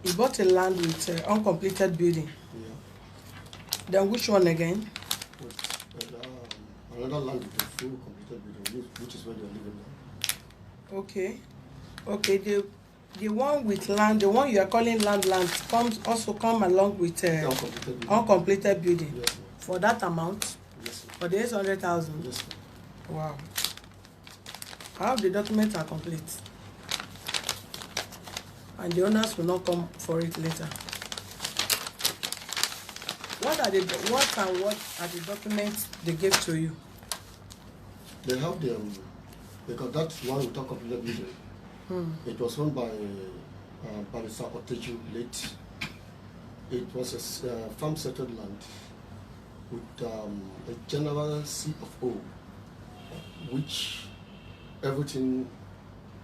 You bought a land with uncompleted building. Yeah. Then which one again? Another land with a full completed building, which is where they're living now. Okay. Okay, the one with land, the one you are calling land come along with uncompleted building. Yes, for that amount? Yes, for the 800,000? Yes, wow. How the documents are complete, and the owners will not come for it later. What are the documents they gave to you? They have the because that one we talk of building. It was owned by Barrister Oteju late. It was a farm settled land with a general CFO, which everything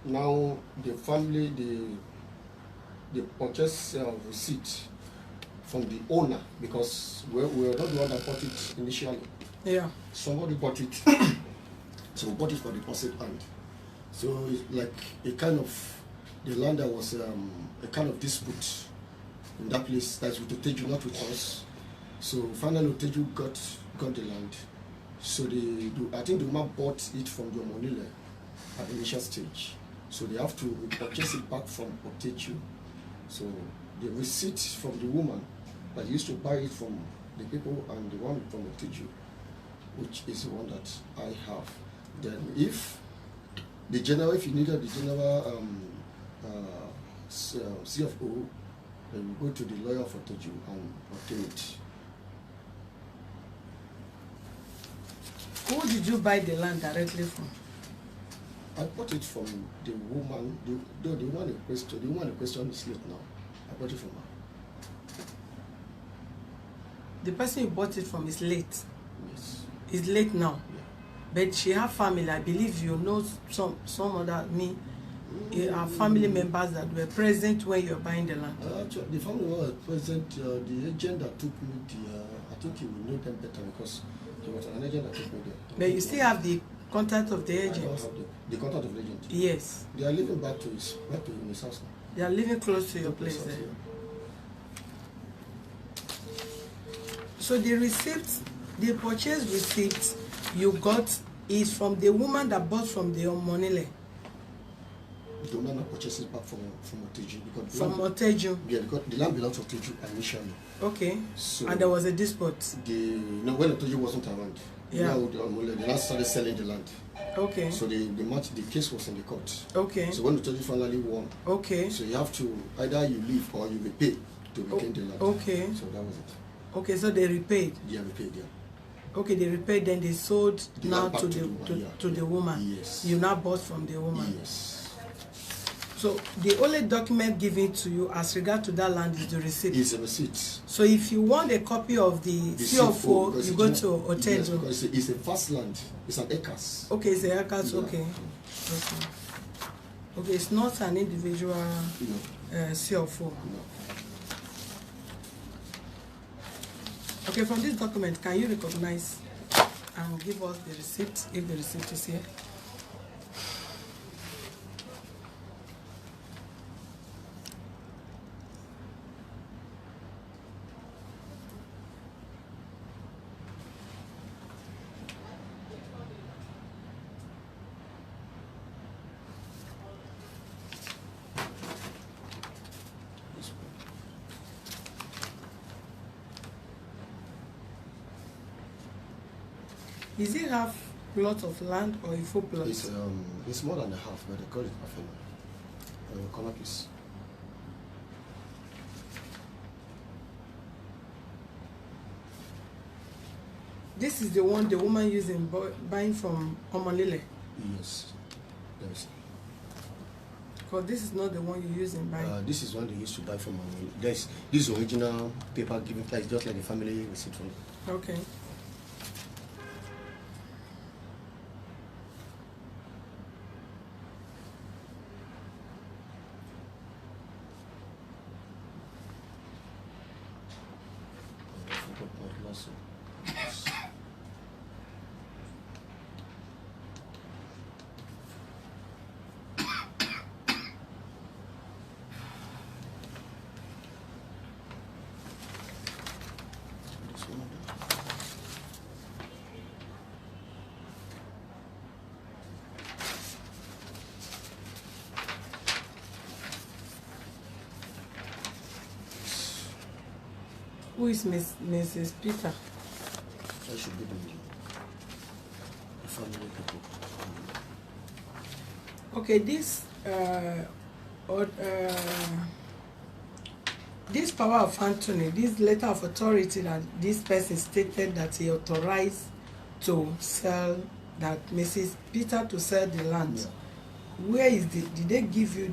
now the family the purchase receipt from the owner, because we were not the one that bought it initially. Yeah. Somebody bought it, so we bought it for deposit and so it's like a kind of the land that was a kind of dispute in that place. That's with Oteju, not with us. So finally Oteju got the land. So I think the woman bought it from the Omonile at the initial stage. So they have to purchase it back from Oteju. So the receipt from the woman that used to buy it from the people and the one from Oteju, which is the one that I have. Then if you needed the general CFO, then you go to the lawyer for Oteju and obtain it. Who did you buy the land directly from? I bought it from the woman, the one in question is late now. I bought it from her. The person you bought it from is late? Yes. Is late now? Yeah. But she have family, I believe you know some other her family members that were present when you were buying the land. Actually, the family was present. The agent that took me I think you will know them better because there was an agent that took me there. But you still have the contact of the agent? I don't have the contact of the agent. Yes. They are living back to his house now. They are living close to your place there. Yeah. So the receipt, the purchase receipt you got is from the woman that bought from the Omonile? The woman that purchased it back from Oteju. From Oteju? Yeah, because the land belonged to Oteju initially. Okay. So and there was a dispute? When Oteju wasn't around, yeah. The land started selling the land. Okay. So the case was in the court. Okay. So when Oteju finally won, okay. So you have to either you leave or you will pay to regain the land. Okay. So that was it. Okay, so they repaid? Yeah, repaid, yeah. Okay, they repaid, then they sold now to the woman. Yes. You now bought from the woman. Yes. So the only document given to you as regard to that land is the receipt. It's a receipt. So if you want a copy of the CFO, you go to Oteju. Yes, because it's a vast land. It's an acres. Okay, it's an acres. Yeah. Okay. Okay. Okay, it's not an individual CFO. No. Okay, from this document, can you recognize and give us the receipt, if the receipt is here? Is it half plot of land or a full plot? It's more than a half, but they call it half a corner piece. This is the one the woman using buying from Omonile? Yes. Yes. Because this is not the one you use in buying. This is one they used to buy from Omonile. This is original paper given price, just like the family receipt from it. Okay. Who is Mrs. Peter? That should be the family people. Okay, this power of attorney, this letter of authority that this person stated that he authorized to sell, that Mrs. Peter to sell the land. Yeah. Where is did they give you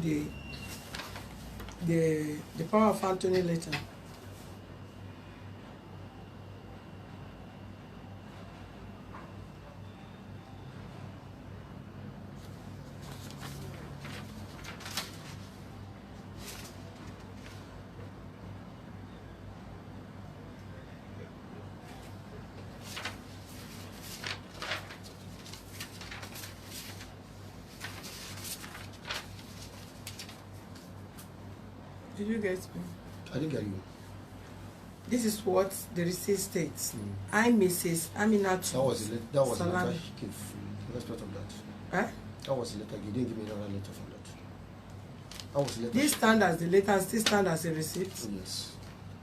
the power of attorney letter? Did you get me? I didn't get you. This is what the receipt states. I'm Mrs. Aminatu. That was the letter he gave. Let's part of that. Huh? That was the letter. He didn't give me another letter from that. That was the letter. This stand as the letter and still stand as a receipt? Yes.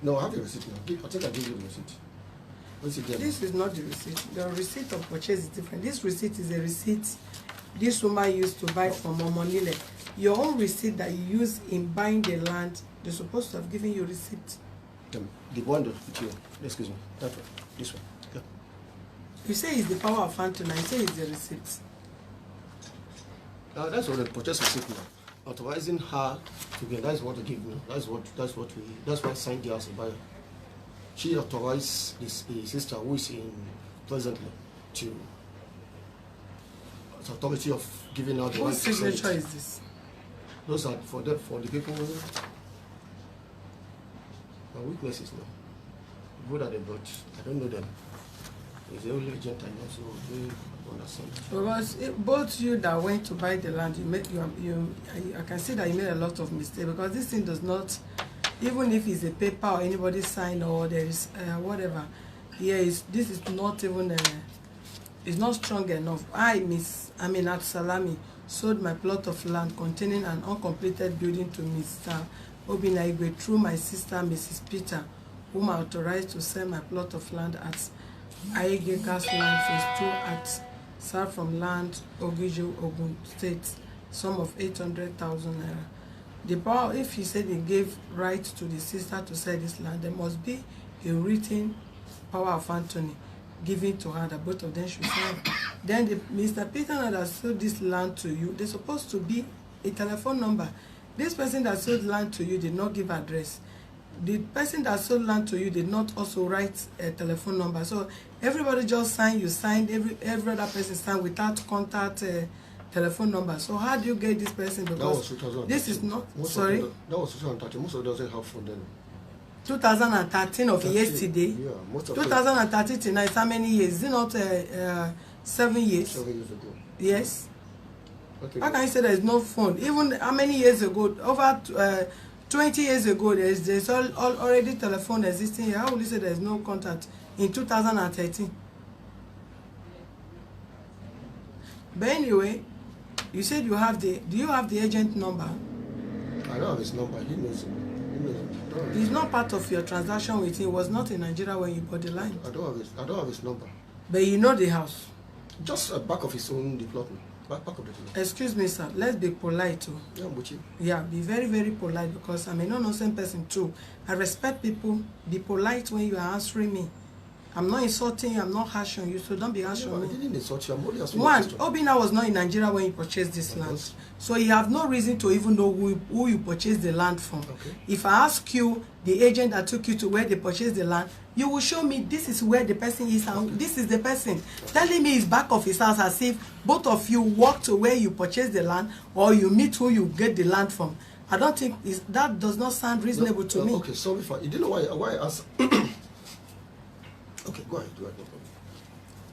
No, I have the receipt now. I think I gave you the receipt. What's it there? This is not the receipt. The receipt of purchase is different. This receipt is a receipt this woman used to buy from Omonile. Your own receipt that you use in buying the land, they're supposed to have given you receipt. The one with you. Excuse me. That one. This one. Yeah. You say it's the power of attorney. I say it's the receipt. That's what the purchase receipt now. Authorizing her to get. That's what they give me. That's why I signed her as a buyer. She authorized the sister who is in presently to the authority of giving out the right. Whose signature is this? Those are for the people. My witnesses now. People that they brought, I don't know them. It's the only agent I know, so they understand. Because both you that went to buy the land, I can see that you made a lot of mistakes, because this thing does not, even if it's a paper or anybody signed or there is whatever, this is not even it's not strong enough. I, Miss Aminat Salami, sold my plot of land containing an uncompleted building to Mr. Obinaigwe through my sister, Mrs. Peter, whom I authorized to sell my plot of land at Aige Gas Land Phase 2 at South from Land, Ogiju, Ogun State, sum of 800,000 naira. The power, if he said he gave right to the sister to sell this land, there must be a written power of attorney given to her that both of them should sign. Then Mr. Peter that sold this land to you, there's supposed to be a telephone number. This person that sold land to you did not give address. The person that sold land to you did not also write a telephone number. So everybody just signed, you signed, every other person signed without contact telephone number. So how do you get this person? Because this is not, sorry? That was 2013. Most of them doesn't have phone then. 2013 of yesterday. Yeah, most of 2013 to now is how many years? Is it not 7 years? 7 years ago. Yes. Okay. How can you say there is no phone? Even how many years ago? Over 20 years ago, there's already telephone existing here. How will you say there is no contact in 2013? But anyway, you said you have the. Do you have the agent number? I don't have his number. He knows it. He's not part of your transaction with him. He was not in Nigeria when you bought the land. I don't have his number. But you know the house. Just at back of his own development. Back of the development. Excuse me, sir. Let's be polite too. Yeah, I'm with you. Yeah, be very, very polite, because I'm a no-nonsense person too. I respect people. Be polite when you are answering me. I'm not insulting you. I'm not harsh on you, so don't be harsh on me. I didn't insult you. I'm only asking. One, Obina was not in Nigeria when you purchased this land. So you have no reason to even know who you purchased the land from. Okay. If I ask you, the agent that took you to where they purchased the land, you will show me this is where the person is and this is the person. Telling me it's back of his house as if both of you walk to where you purchased the land or you meet who you get the land from. I don't think that does not sound reasonable to me. Okay, sorry for you didn't know why I asked. Okay, go ahead, no problem.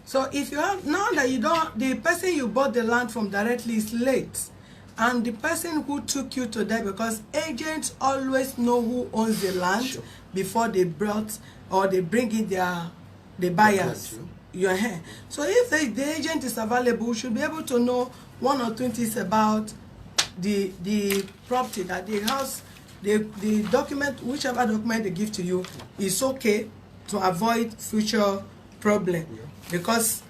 So if you have, now that you don't, the person you bought the land from directly is late, and the person who took you to there, because agents always know who owns the land. Sure. Before they brought or they bring in the buyers. Your hand. So if the agent is available, we should be able to know one or two things about the property, that the house the document, whichever document they give to you, is okay to avoid future problem. Yeah. Because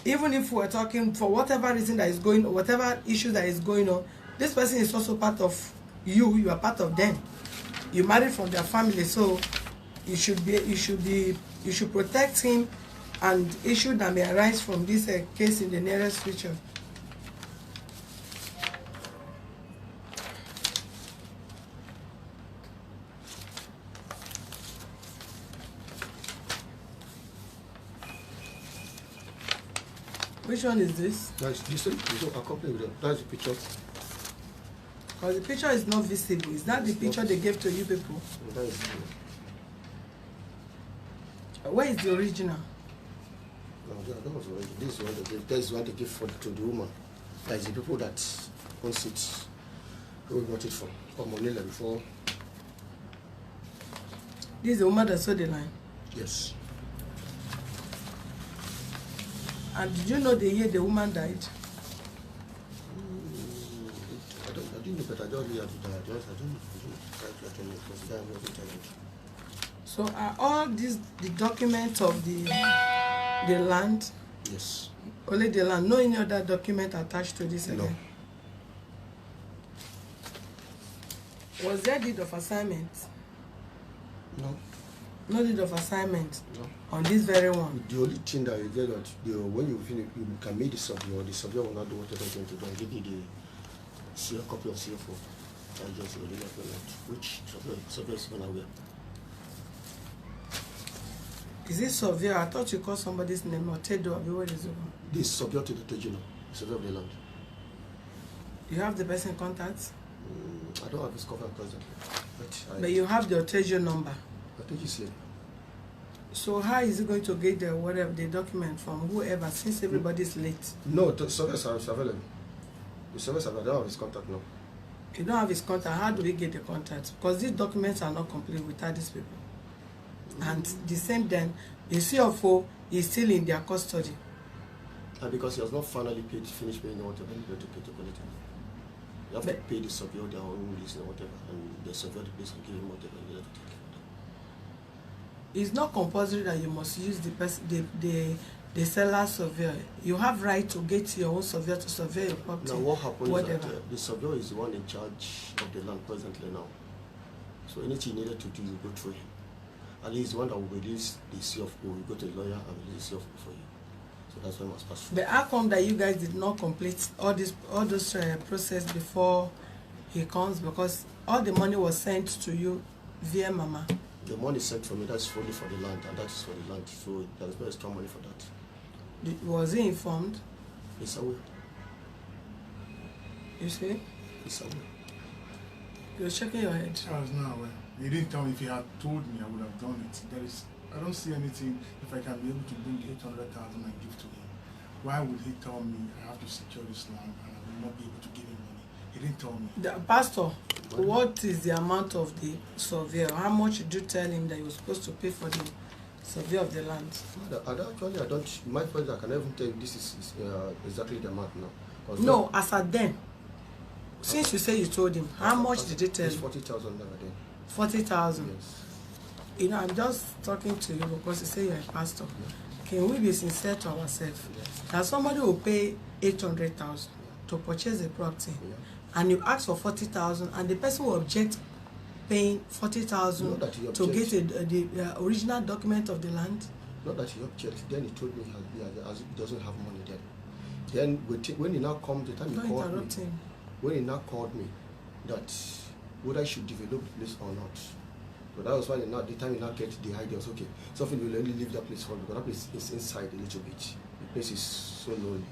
even if we're talking for whatever reason that is going, whatever issue that is going on, this person is also part of you. You are part of them. You married from their family, so you should protect him and issue that may arise from this case in the nearest future. Which one is this? That's this one. You don't accompany with them. That's the picture. Because the picture is not visible. Is that the picture they gave to you people? That is, Where is the original? no, that was already. This is what they give. That is what they give to the woman. That is the people that owns it. Who we got it from? Or Monila before. This is the woman that saw the line. Yes. And did you know the year the woman died? I didn't know, but I don't really have to die. I don't try to attend it because that wasn't talent. So are all these the documents of the land? Yes. Only the land. No any other document attached to this again? No. Was there deed of assignment? No. No deed of assignment No. on this very one? The only thing that you get that when you finish, you can make the survey will not do whatever you're going to do and give you the copy of CFO. And just the legal payment, which survey is not aware. Is it surveyor? I thought you called somebody's name or Tedo. What is it? This survey to the Tejino, survey of the land. You have the person contact? I don't have his cover presently. But you have the Otejo number. I think he's here. So how is he going to get the document from whoever since everybody is late? No, the surveys are available. The surveys are available. I don't have his contact now. You don't have his contact. How do we get the contact? Because these documents are not complete without these people. And the same then, the CFO is still in their custody. And because he has not finally finished paying whatever he had to pay to collect it. You have to pay the surveyor their own lease and whatever, and the surveyor the place will give him whatever you have to take care of that. It's not compulsory that you must use the seller surveyor. You have right to get your own surveyor to survey your property. Now what happens whatever. is that the surveyor is the one in charge of the land presently now. So anything you needed to do, you go through him. And he's the one that will release the CFO. You go to the lawyer and release the CFO for you. So that's why I must pass through. But how come that you guys did not complete all those process before he comes? Because all the money was sent to you via Mama. The money sent from me, that's fully for the land, and that is for the land. So there's no extra money for that. Was he informed? It's away. You see? It's away. You're shaking your head. I was not aware. He didn't tell me. If he had told me, I would have done it. I don't see anything. If I can be able to bring 800,000 and give to him, why would he tell me I have to secure this land and I will not be able to give him money? He didn't tell me. Pastor, what is the amount of the surveyor? How much did you tell him that you were supposed to pay for the survey of the land? I don't. My point, I can even tell you this is exactly the amount now. No, as at then. Since you say you told him, how much did he tell it's you? 40,000 then. 40,000. Yes. You know, I'm just talking to you because you say you're a pastor. Can we be sincere to ourselves? Yes. That somebody will pay 800,000 to purchase a property, and you ask for 40,000, and the person will object paying 40,000 to get the original document of the land? Not that he objected. Then he told me he doesn't have money then. Then when he now comes, the time he called me, when he now called me that whether I should develop the place or not. So that was why the time he now get the idea was okay. Something will only leave that place for because that place is inside a little bit. The place is so lonely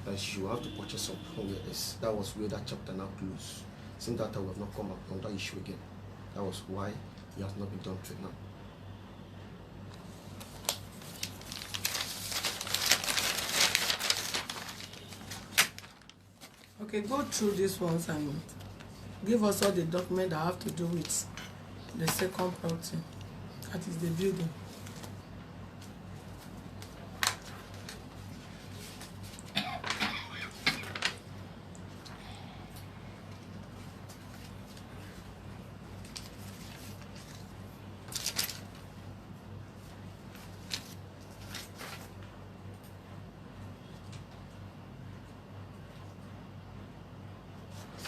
that you have to purchase some somewhere else. That was where that chapter now closed. Since that time we have not come up on that issue again. That was why it has not been done till now. Okay, go through this ones and give us all the documents that have to do with the second property. That is the building.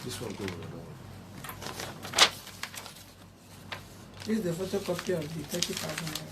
This one go. This is the photocopy of the 30,000.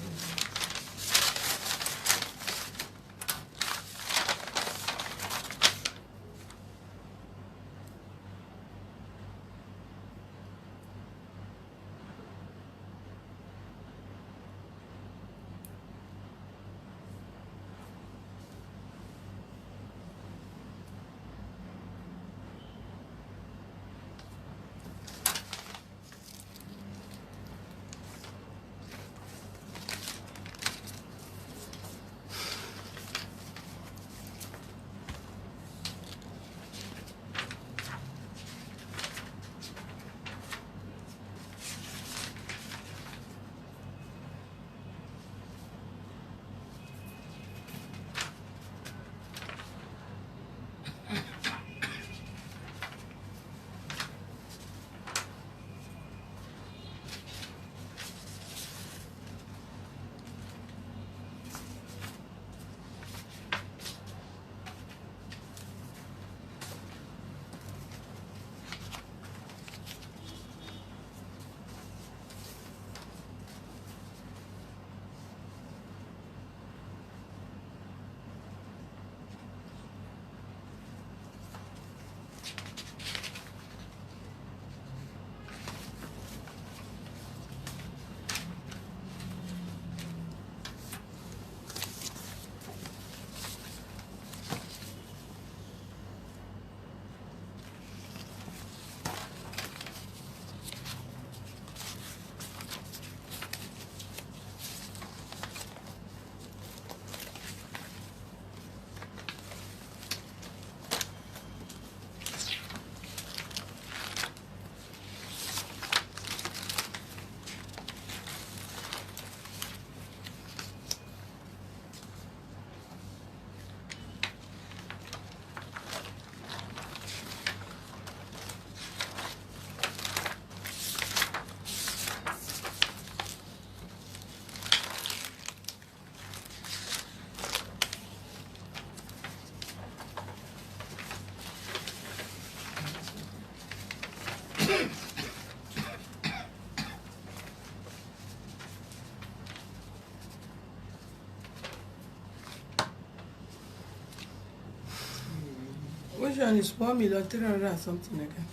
Which one is 1,300,000 and something again?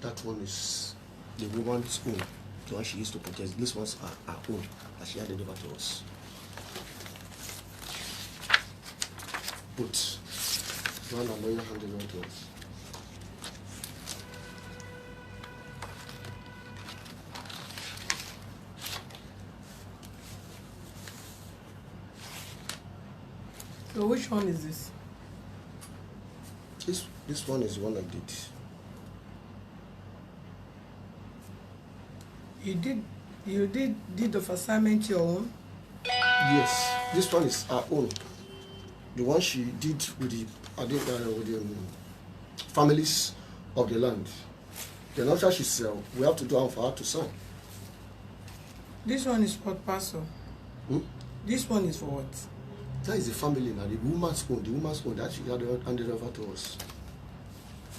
That one is the woman's own, the one she used to purchase. These ones are her own, that she handed over to us. But one are lawyer handed over to us. So which one is this? This one is the one I did. You did deed of assignment your own? Yes, this one is her own. The one she did with the families of the land. Then after she sell, we have to do one for her to sign. This one is for parcel. This one is for what? That is the family now, the woman's own. The woman's own that she had handed over to us.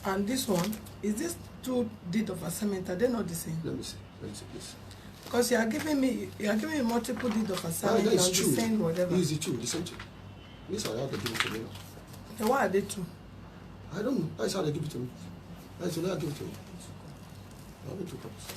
And this one, is this two deed of assignment? Are they not the same? Let me see, please. Because you are giving me multiple deed of assignment on the same whatever. It is the two, the same two. This are how they give it to me now. Okay, why are they two? I don't know. That's how they give it to me. That's the way I give it to me. I have two copies.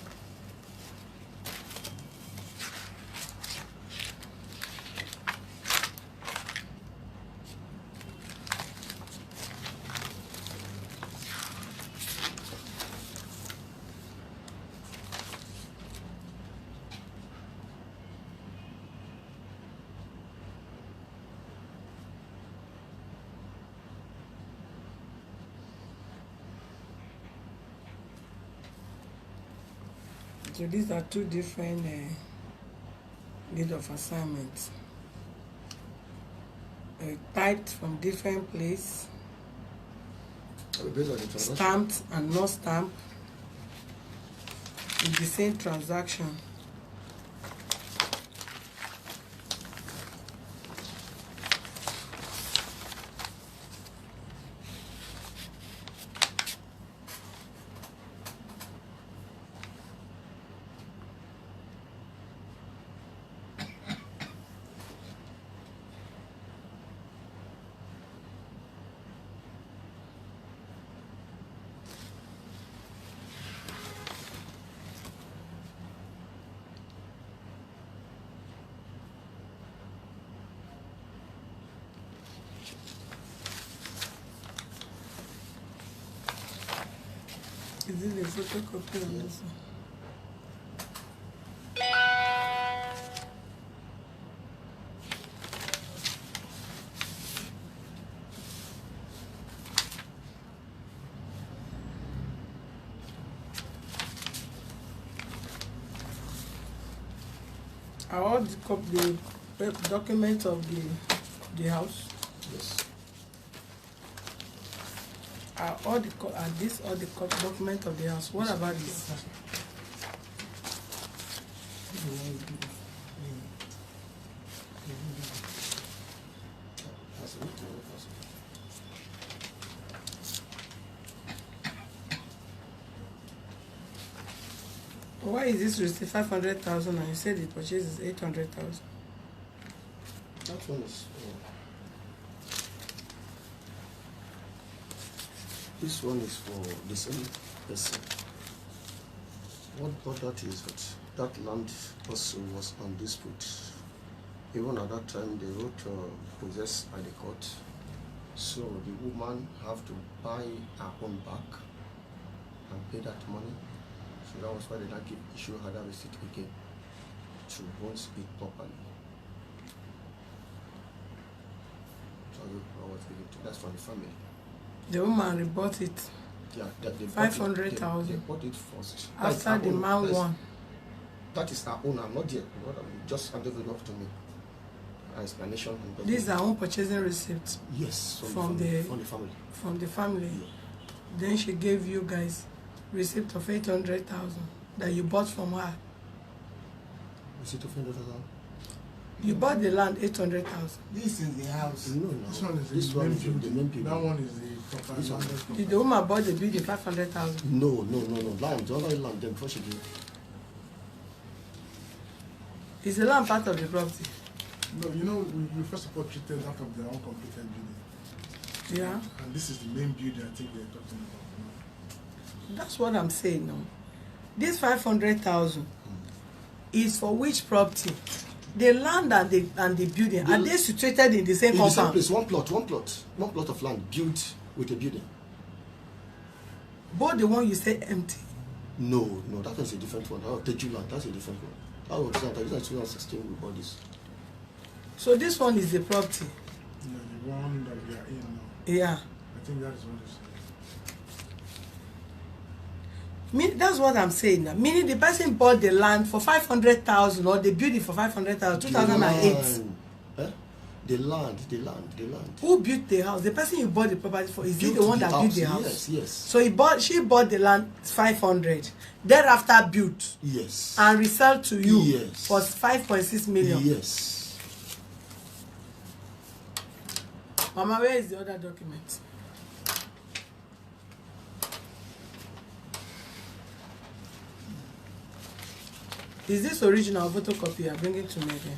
So these are two different deed of assignments. Typed from different place, stamped and not stamped, in the same transaction. Is it a photocopy on this one? Are all the documents of the house? Yes. Are these all the documents of the house? What about this? That's it. Why is this receipt 500,000 and you said the purchase is 800,000? That one is. This one is for the same person. What that is that land also was on dispute. Even at that time, they wrote possessed by the court. So the woman have to buy her own back and pay that money. So that was why they not issue her that receipt again to own it properly. So I was giving to that's for the family. The woman rebought it. Yeah, they 500,000. They bought it first. After the man won. That is our own. I'm not yet. Just handed it off to me. Explanation. This is our own purchasing receipt. Yes, from the family. From the family. Yeah. Then she gave you guys receipt of 800,000 that you bought from her. Receipt of 800,000. You bought the land 800,000. This is the house. No. This one is This the one main is the building. main building. That one is the proper This one. land. Did the woman bought the building 500,000? No. Land. The other land. Then before she did. Is the land part of the property? No, you know, we first of all treated that of their own completed building. Yeah. And this is the main building I think they're talking about now. That's what I'm saying now. This 500,000 is for which property? The land and the building, are they situated in the same in the same compound? place, one plot of land built with a building. Both the one you say empty. No, that one's a different one. Oh, Teju land, that's a different one. That was 2016 we bought this. So this one is the property. Yeah, the one that we are in now. Yeah. I think that is what it is. That's what I'm saying now. Meaning the person bought the land for 500,000 or the building for 500,000, 2008. The land. Who built the house? The person you bought the property for, is he the one that built the house? Yes. So she bought the land 500, thereafter built. Yes. And resell to you. Yes. For 5.6 million. Yes. Mama, where is the other document? Is this original photocopy you are bringing to me again?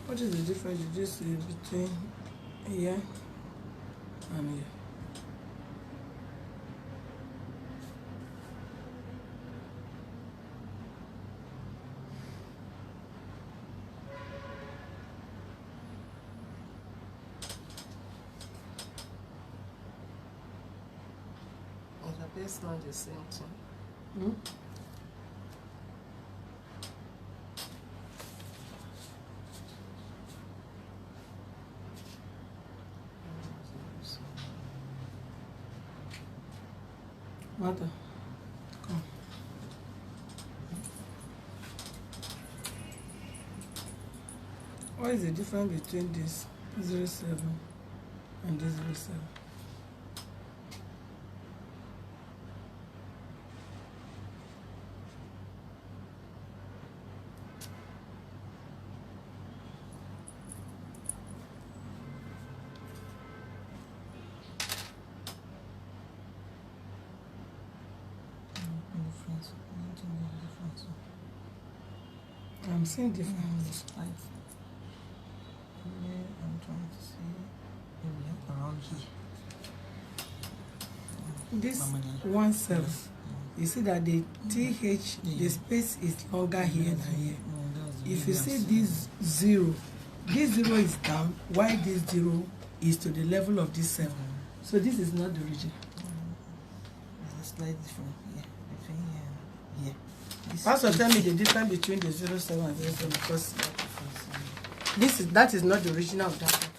What is the difference you just see between here and here? That's not the same thing. Hmm? Water. Come. What is the difference between this 07 and this 07? I'm seeing difference. I'm trying to see around here. This 17, you see that the TH, the space is longer here than here. If you see this 0 is down, while this 0 is to the level of this 7. So this is not the region. There's a slight difference here between here. Pastor, tell me the difference between the 07 and 07 because that is not the original of that document.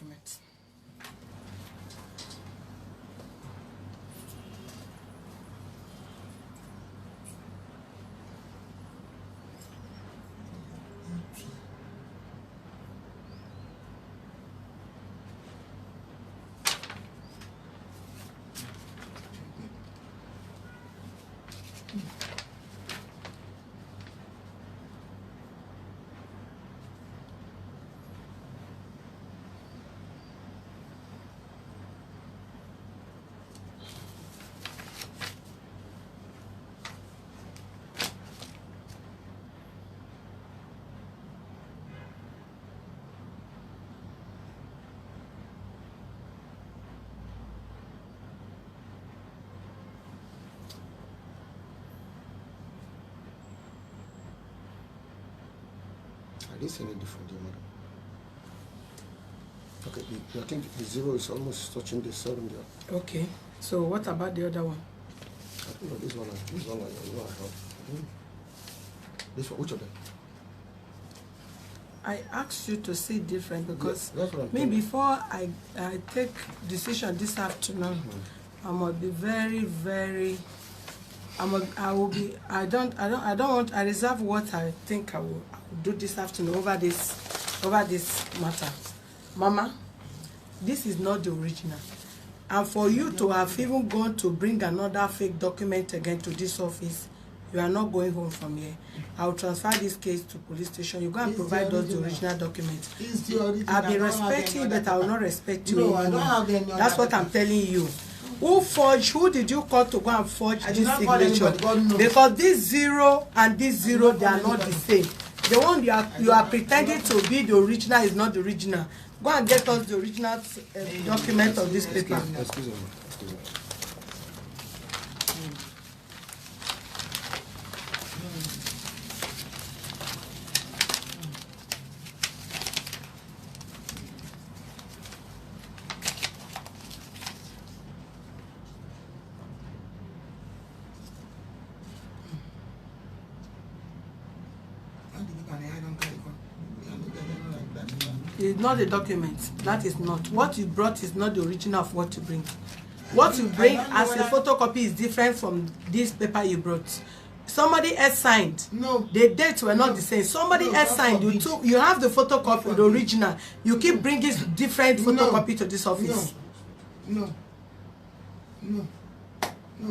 I didn't see any difference there, madam. Okay, I think the 0 is almost touching the 7 there. Okay, so what about the other one? I think no, this one I have. This one, which of them? I asked you to say different because That's what I'm me thinking. before I take decision this afternoon, I must be very I reserve what I think I will do this afternoon over this matter. Mama, this is not the original. And for you to have even gone to bring another fake document again to this office, you are not going home from here. I will transfer this case to police station. You go and provide us the original document. I'll be respecting you, but I will not respect you anymore. I don't have any other That's what I'm telling you. Who did you call to go and forge this signature? Because this 0 and this 0, they are not the same. The one you are pretending to be the original is not the original. Go and get us the original document of this paper. Excuse me. It's not the document. That is not. What you brought is not the original of what you bring. What you bring as a photocopy is different from this paper you brought. Somebody else signed. No. The dates were not the same. Somebody else signed. You have the photocopy, the original. You keep bringing different photocopy to this office. No,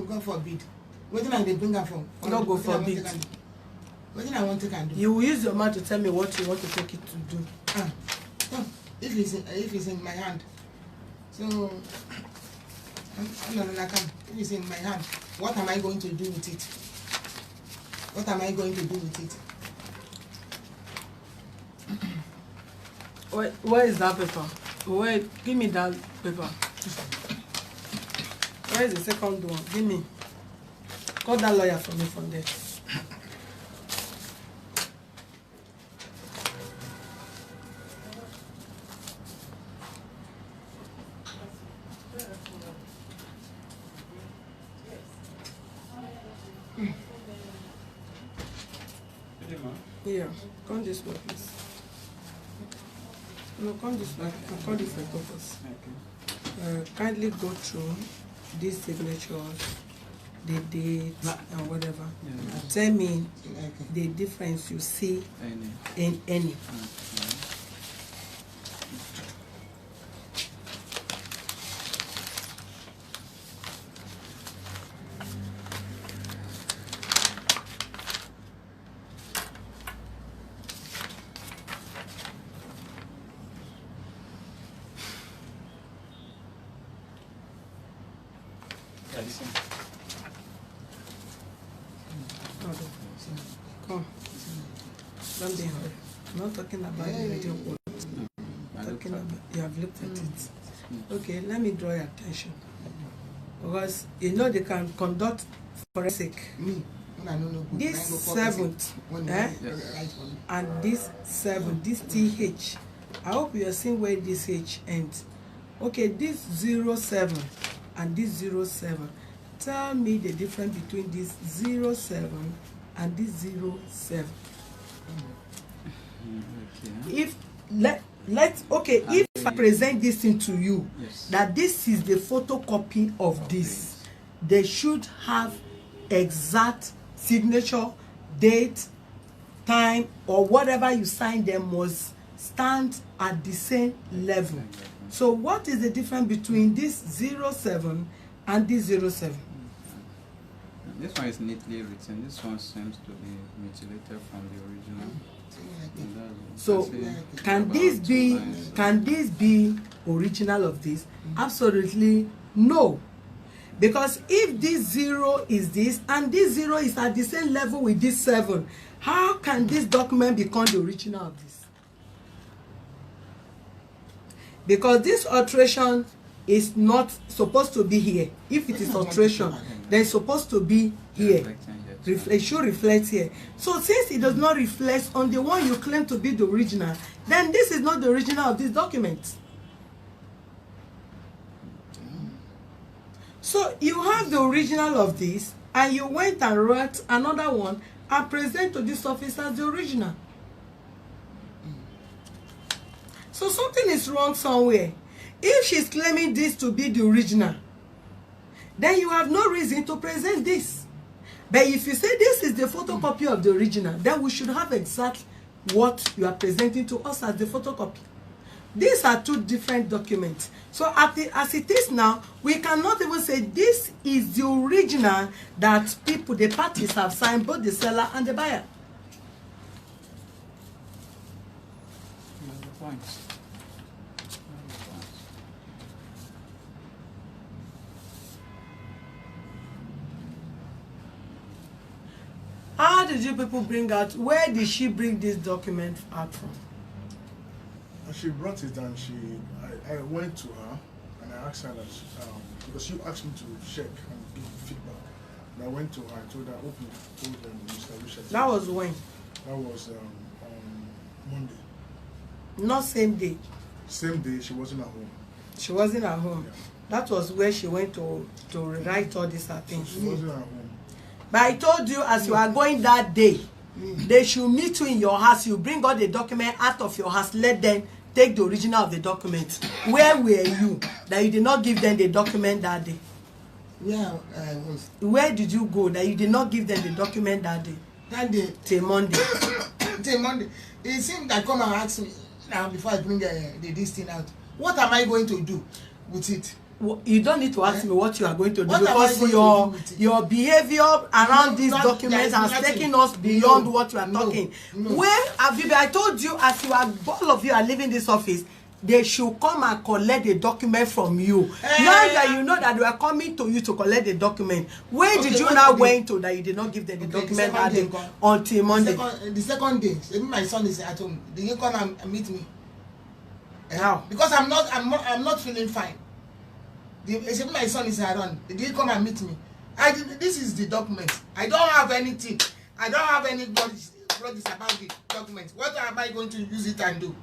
God forbid. What did I bring her from? No, God forbid. What did I want to can do? You will use your mouth to tell me what you want to take it to do. No, if it's in my hand. So, if it's in my hand, what am I going to do with it? What am I going to do with it? Where is that paper? Give me that paper. Where is the second one? Give me. Call that lawyer for me from there. Yeah, come this way, please. No, come this way. I'll call you for purpose. Okay. Kindly go through these signatures, the dates, and whatever. Yeah. And tell me Okay. the difference you see Any. in any. Okay. Yes. Okay. Come. Don't be in a hurry. I'm not talking about the radio call. I looked Talking at about, you have looked at it. Mm. Okay, let me draw your attention. Because you know they can conduct forensic. Me, when I know no good, This I go for person. seventh, When eh? they write for me. And this 7, this TH. I hope you are seeing where this H ends. Okay, this 07 and this 07. Tell me the difference between this 07 and this 07. Okay. If if I present this thing to you, Yes. that this is the photocopy of this, they should have exact signature, date, time, or whatever you sign them must stand at the same level. So what is the difference between this 07 and this 07? This one is neatly written. This one seems to be mutilated from the original. And that's- So that's it. can About this 2 be lines. can this be original of this? Absolutely no. Because if this 0 is this and this 0 is at the same level with this 7, how can this document become the original of this? Because this alteration is not supposed to be here. If it is alteration, then it's supposed to be here. Reflecting here. It should reflect here. So since it does not reflect on the one you claim to be the original, then this is not the original of this document. So you have the original of this, and you went and wrote another one and present to this office as the original. So something is wrong somewhere. If she's claiming this to be the original, then you have no reason to present this. But if you say this is the photocopy of the original, then we should have exact what you are presenting to us as the photocopy. These are two different documents. So as it is now, we cannot even say this is the original that the parties have signed, both the seller and the buyer. That's the point. That's the point. How did you people bring out, where did she bring this document out from? And she brought it and I went to her and I asked her that, because she asked me to check and give feedback. And I went to her and told her, I hope you told them Mr. Richard. That was when? That was on Monday. Not same day. Same day, she wasn't at home. She wasn't at home. Yeah. That was where she went to rewrite all these things. She wasn't at home. But I told you, as you are going that day, they should meet you in your house. You bring all the document out of your house. Let them take the original of the document. Where were you that you did not give them the document that day? Yeah, I was. Where did you go that you did not give them the document that day? That day, Till Monday. till Monday, it seemed that come and ask me now before I bring this thing out. What am I going to do with it? You don't need to ask me what you are going to do, What am I because going to do with it? your behavior around No, these not- documents there is has nothing. taken us beyond No, what you are no, talking. no. Where Abibi, I told you, as you are, all of you are leaving this office, they should come and collect the document from you. Now that you know that they are coming to you to collect the document, where Okay, did you what now day? went to that you did not give them the Okay, the document second that day day gone. until Monday? The second day, even my son is at home. Did he come and meet me? How? Because I'm not feeling fine. Even my son is around. Did he come and meet me? This is the document. I don't have anything. I don't have any grudges about the document. What am I going to use it and do?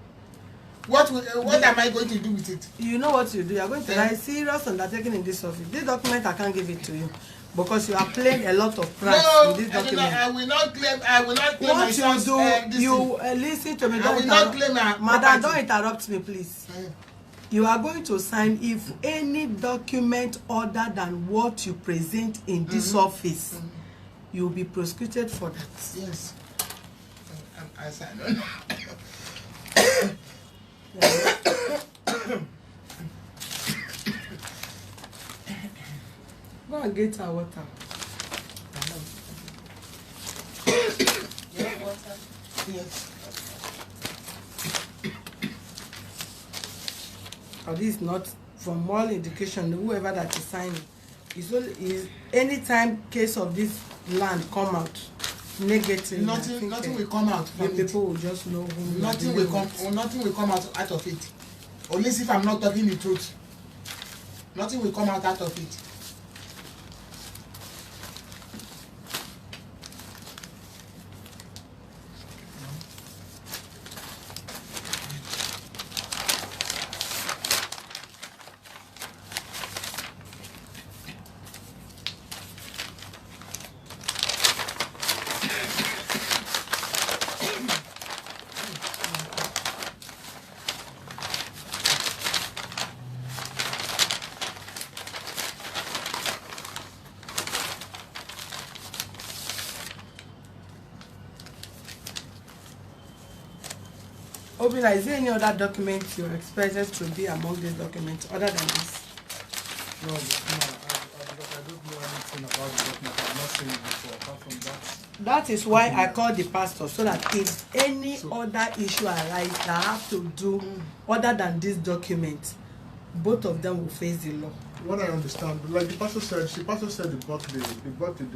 What am I going to do with it? You know what you do. You are going to Yeah. write serious undertaking in this office. This document, I can't give it to you. because you are playing a lot of price No, in this document. I will not claim my What son's you do, this you thing. listen to me. I Don't will not claim interrupt. my Madam, property. don't interrupt me, please. You are going to sign if any document other than what you present in this office, you will be prosecuted for that. Yes. I don't know. Go and get our water. Yes. Or this is not from all indication, whoever that is signing. It's only is anytime case of this land come out negative. Nothing will come out from the it. people will just know who. Nothing will come out of it. Unless if I'm not talking the truth. Nothing will come out of it. Obina, is there any other document you expected to be among these documents other than this? No, because I don't know anything about the document. I've not seen it before. Apart from that, That is why I called the pastor, so that if any other issue arise that have to do other than this document, both of them will face the law. what I understand, like the pastor said, they bought the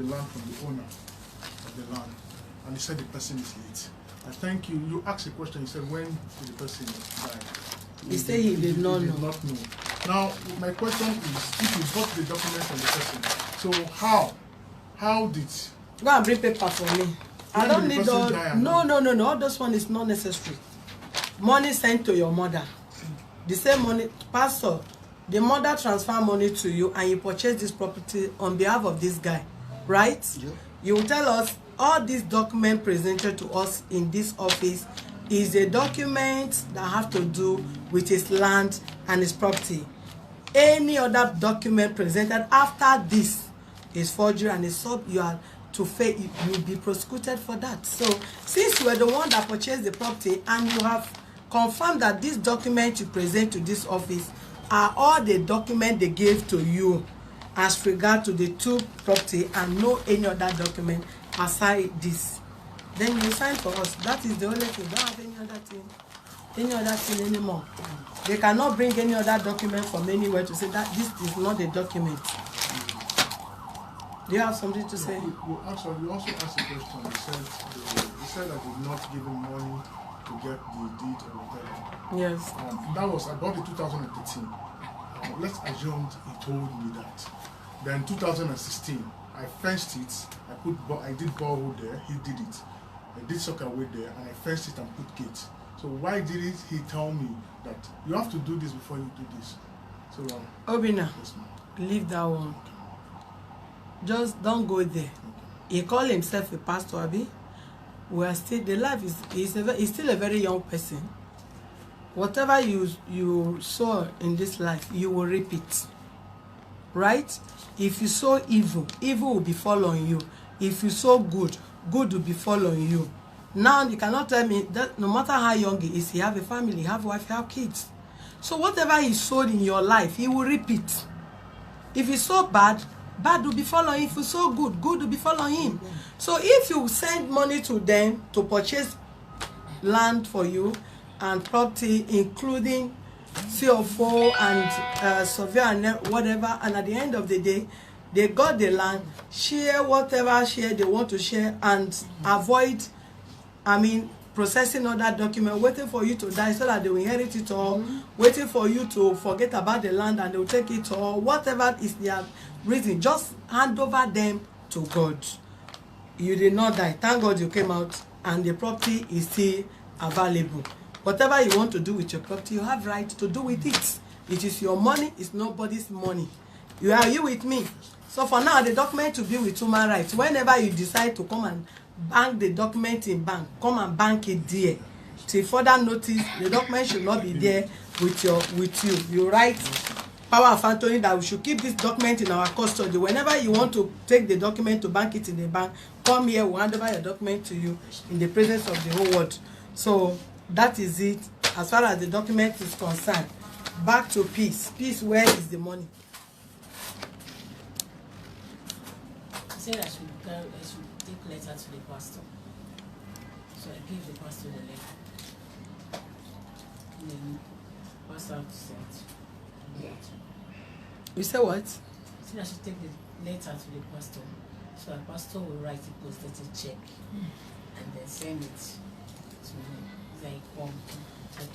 land from the owner of the land, and he said the person is late. I thank you. You asked a question. You said, when did the person die? He said he did not know. Now, my question is, if you bought the document from the person, so how did? Go and bring paper for me. I When don't did the need person all. die? No. All those one is not necessary. Money sent to your mother. The same money, pastor. The mother transfer money to you, and you purchase this property on behalf of this guy, right? Yeah. You will tell us all these documents presented to us in this office is a document that have to do with his land and his property. Any other document presented after this is forgery, and is you are to face, you will be prosecuted for that. So since you are the one that purchased the property and you have confirmed that this document you present to this office are all the documents they gave to you as regard to the two property and no any other document aside this, then you sign for us. That is the only thing. Don't have any other thing anymore. They cannot bring any other document from anywhere to say that this is not a document. Do you have something to say? You also asked a question. You said that you did not give him money to get the deed or whatever. Yes. That was about the 2013. Let's assume he told me that. Then 2016, I fenced it. I did borehole there. He did it. I did soccer away there, and I fenced it and put gates. So why didn't he tell me that you have to do this before you do this? So Obina, yes, ma'am. leave that one. Just don't go there. He called himself a pastor, Abi. We are still, the life he's still a very young person. Whatever you saw in this life, you will repeat. Right? If you sow evil, evil will be following you. If you sow good, good will be following you. Now you cannot tell me that no matter how young he is, he have a family, he have a wife, he have kids. So whatever he sowed in your life, he will repeat. If he sow bad, bad will be following him. If you sow good, good will be following him. So if you send money to them to purchase land for you and property, including CFO and surveyor and whatever, and at the end of the day, they got the land, share whatever share they want to share, and avoid, processing other document, waiting for you to die so that they will inherit it all, waiting for you to forget about the land and they will take it all, whatever is their reason, just hand over them to God. You did not die. Thank God you came out and the property is still available. Whatever you want to do with your property, you have right to do with it. It is your money, it's nobody's money. Are you with me? So for now, the document will be with human rights. Whenever you decide to come and bank the document in bank, come and bank it there. Till further notice, the document should not be there with you. You write power of attorney that we should keep this document in our custody. Whenever you want to take the document to bank it in the bank, come here, we'll hand over your document to you in the presence of the whole world. So that is it as far as the document is concerned. Back to peace. Peace, where is the money? He said I should take letter to the pastor. So I gave the pastor the letter. And then pastor sent. You say what? He said I should take the letter to the pastor. So the pastor will write a post-dated check and then send it to me. He's like, I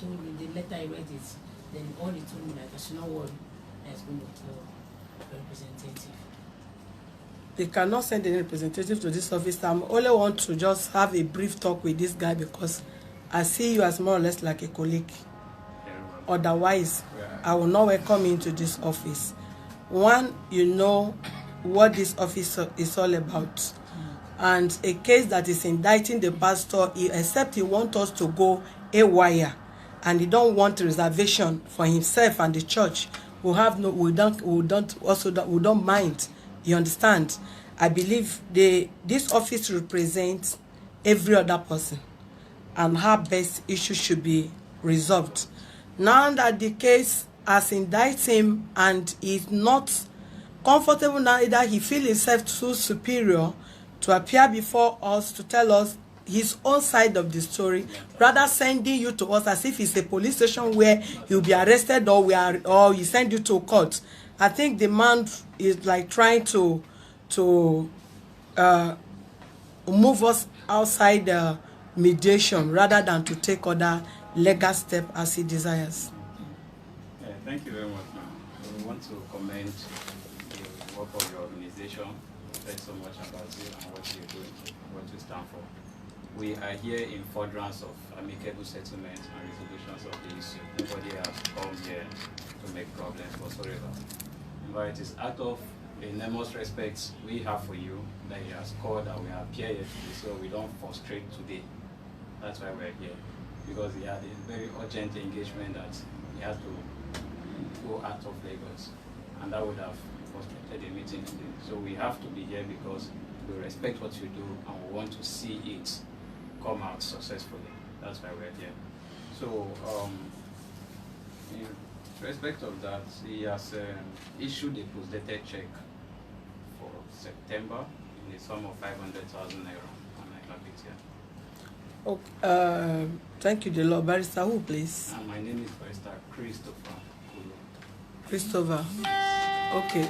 told him the letter I read it. Then all he told me that I should not worry. I was going to tell the representative. They cannot send any representative to this office. I only want to just have a brief talk with this guy because I see you as more or less like a colleague. Otherwise, I will not welcome you into this office. One, you know what this office is all about. And a case that is indicting the pastor, except he wants us to go haywire, and he don't want reservation for himself and the church. We don't mind. You understand? I believe this office represents every other person, and her best issue should be resolved. Now that the case has indicted him and is not comfortable now, either he feels himself too superior to appear before us to tell us his own side of the story, rather sending you to us as if it's a police station where he'll be arrested or he send you to court. I think the man is like trying to move us outside the mediation rather than to take other legal step as he desires. Yeah, thank you very much, ma'am. We want to commend the work of your organization. Thanks so much about you and what you do, what you stand for. We are here in furtherance of amicable settlement and resolutions of the issue. Nobody has come here to make problems whatsoever. But it is out of the enormous respect we have for you that he has called and we appear here today, so we don't frustrate today. That's why we're here. Because he had a very urgent engagement that he had to go out of Lagos, and that would have frustrated the meeting today. So we have to be here because we respect what you do and we want to see it come out successfully. That's why we're here. So in respect of that, he has issued a post-dated check for September in the sum of 500,000 naira, and I have it here. Okay, thank you, the law. Barrister, who, please? And my name is Barrister Christopher Kulu. Christopher. Okay,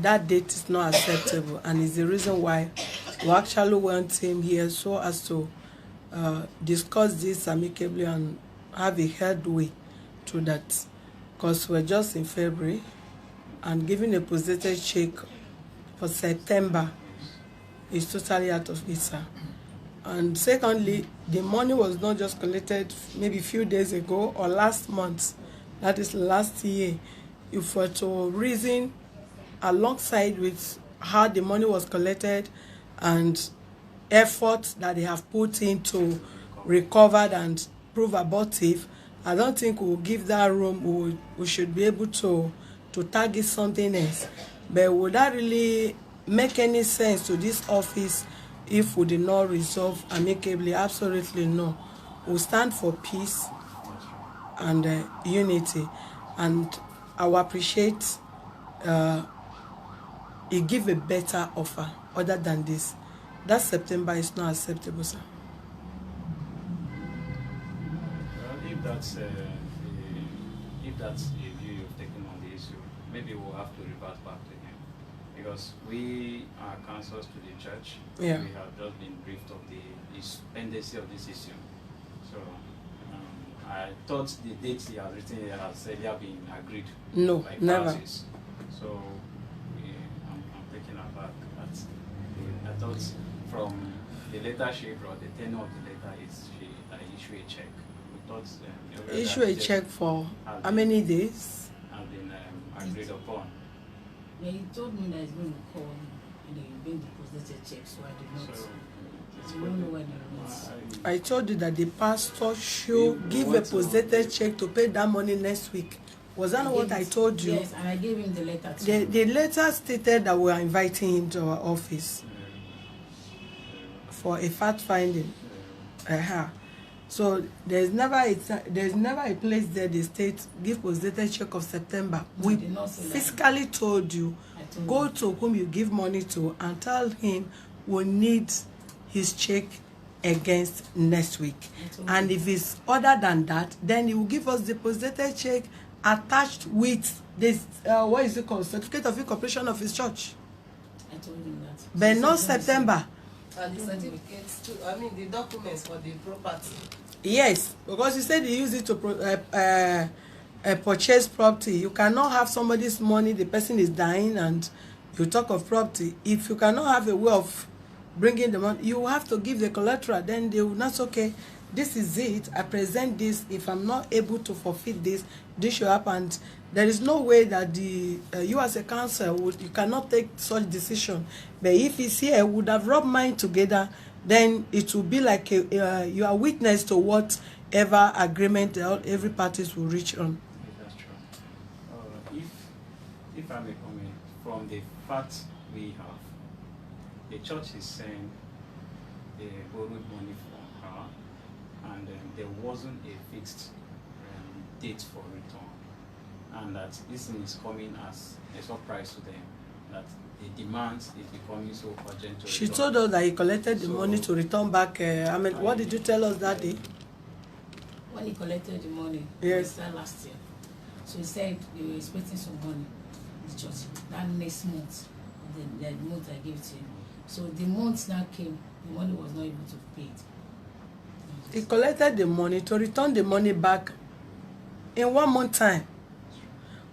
that date is not acceptable, and is the reason why we actually want him here so as to discuss this amicably and have a headway to that. Because we're just in February, and giving a post-dated check for September is totally out of it, sir. And secondly, the money was not just collected maybe a few days ago or last month, that is last year. If we're to reason alongside with how the money was collected and efforts that they have put into recovered and prove abortive, I don't think we'll give that room. We should be able to target something else. But would that really make any sense to this office if we did not resolve amicably? Absolutely no. We'll stand for peace and unity. And I will appreciate he give a better offer other than this. That September is not acceptable, sir. Well, if that's a view you've taken on the issue, maybe we'll have to revert back to him, because we are counsels to the church. Yeah. We have just been briefed of the pendency of this issue. So I thought the date he has written here has earlier been agreed. No, by never. Francis. So I'm taking aback that I thought from the letter she brought, the tenor of the letter is she issue a check. We thought Issue a check for how many days? Have been agreed upon. Yeah, he told me that he's going to call and he bring deposited check, so I did not. I don't know when he meets. I told you that the pastor should give a deposited check to pay that money next week. Was that not what I told you? Yes, and I gave him the letter too. The letter stated that we are inviting him to our office for a fact finding. So there's never a place there the state give deposited check of September. No, We they did not say that. physically told you, I told go him. to whom you give money to and tell him we need his check against next week. I told And him. if it's other than that, then he will give us the deposited check attached with this what is it called, certificate of incorporation of his church, I told him that. but He not said, September. And the certificates too, I mean the documents for the property. Yes, because you said he used it to purchase property. You cannot have somebody's money, the person is dying, and you talk of property. If you cannot have a way of bringing the money, you have to give the collateral. Then they will not, okay, this is it, I present this. If I'm not able to forfeit this, this should happen. There is no way that the you as a council you cannot take such decision. But if it's here, would have rubbed mind together, then it will be like you are witness to whatever agreement every parties will reach on. That's true. If I may comment, from the facts we have, the church is saying they borrowed money from her, and there wasn't a fixed date for return, and that this thing is coming as a surprise to them, that the demand is becoming so urgent to She return. told us that he collected the So- money to return back. What did you tell us that day? when he collected the money, Yes. that last year. So he said they were expecting some money in the church that next month, the month I gave to him. So the month now came, the money was not able to pay it. He collected the money to return the money back in 1 month time,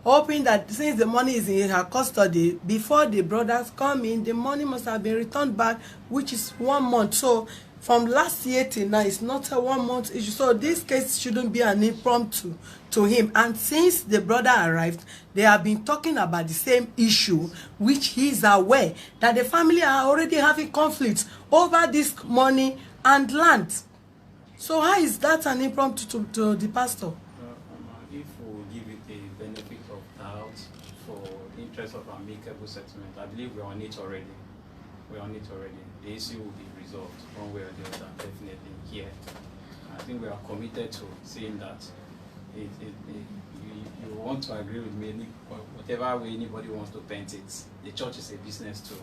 hoping that since the money is in her custody, before the brothers come in, the money must have been returned back, which is 1 month. So from last year till now, it's not a 1 month issue. So this case shouldn't be an impromptu to him. And since the brother arrived, they have been talking about the same issue, which he is aware that the family are already having conflicts over this money and land. So how is that an impromptu to the pastor? If we give it a benefit of doubt for the interest of amicable settlement, I believe we're on it already. We're on it already. The issue will be resolved one way or the other, definitely here. I think we are committed to seeing that you want to agree with me, whatever way anybody wants to paint it, the church is a business too.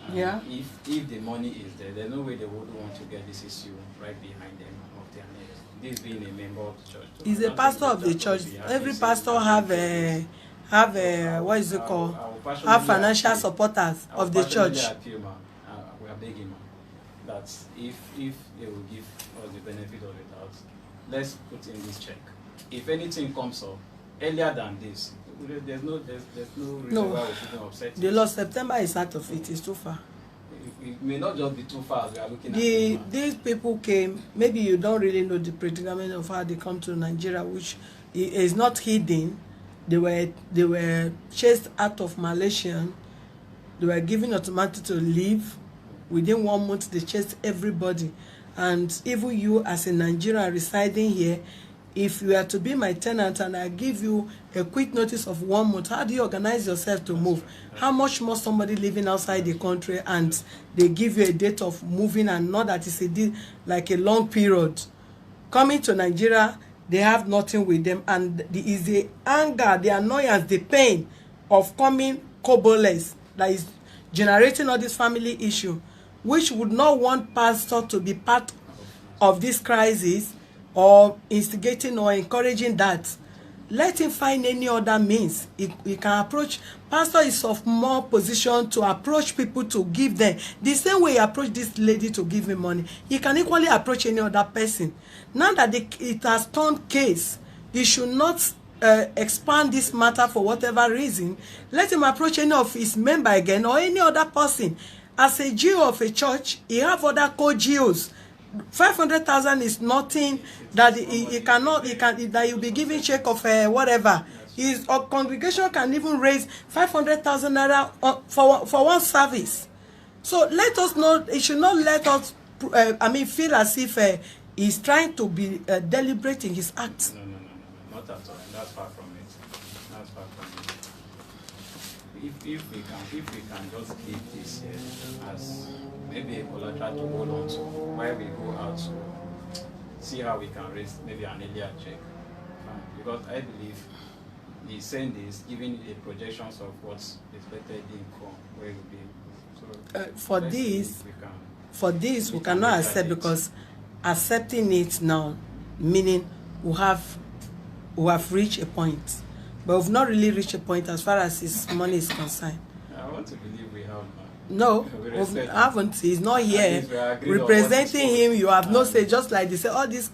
And Yeah. If the money is there, there's no way they would want to get this issue right behind them of their necks. This being a member of the church. So He's I a don't pastor think of the just church. because we have Every this, pastor have a what is it called? I will Have passionately financial appeal- supporters I will of the passionately church. appeal, man. We are begging, man, that if they will give us the benefit of the doubt, let's put in this check. If anything comes up earlier than this, there's no reason No. why we shouldn't upset The it. Lord September is out of it. It's too far. It may not just be too far as we are looking at it, man. These people came. Maybe you don't really know the predicament of how they come to Nigeria, which is not hidden. They were chased out of Malaysia. They were given automatic to leave. Within 1 month, they chased everybody. And even you, as a Nigerian residing here, if you are to be my tenant and I give you a quick notice of 1 month, how do you organize yourself to move? How much more somebody living outside the country and they give you a date of moving, and not that it's like a long period. Coming to Nigeria, they have nothing with them, and is the anger, the annoyance, the pain of coming Koboless that is generating all this family issue, which would not want pastor to be part of this crisis or instigating or encouraging that. Let him find any other means. He can approach. Pastor is of more position to approach people to give them. The same way he approached this lady to give him money, he can equally approach any other person. Now that it has turned case, he should not expand this matter for whatever reason. Let him approach any of his member again or any other person. As a GO of a church, he have other co-GOs. 500,000 is nothing that that you'll be giving check of whatever. his congregation can even raise 500,000 naira for one service. So let us not, it should not let us, feel as if he's trying to be deliberate in his acts. No, not at all. That's far from it. That's far from it. If we can just keep this as maybe a collateral to hold on to while we go out to see how we can raise maybe an earlier check. Because I believe he's saying this, giving the projections of what's expected income, where it will be. So for this, we cannot accept, because accepting it now, meaning we have reached a point, but we've not really reached a point as far as his money is concerned. I want to believe we have. No, we haven't. He's not here representing him. You have no say. Just like they say, all these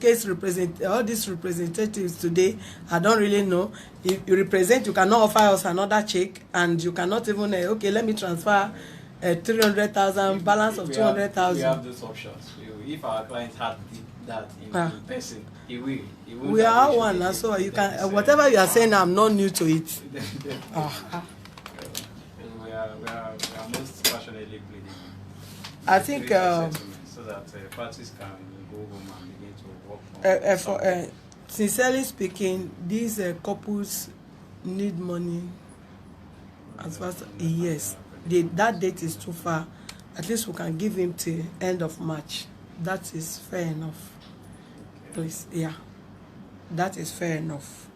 representatives today, I don't really know. If you represent, you cannot offer us another check, and you cannot even okay, let me transfer 300,000 balance of 200,000. We have those options. If our client had that in person, he will. We are one, so you can whatever you are saying. I'm not new to it. We are most passionately pleading. I think so that parties can go home and begin to work on sincerely speaking, these couples need money. As far as yes, that date is too far. At least we can give him till end of March. That is fair enough. Please, yeah, that is fair enough.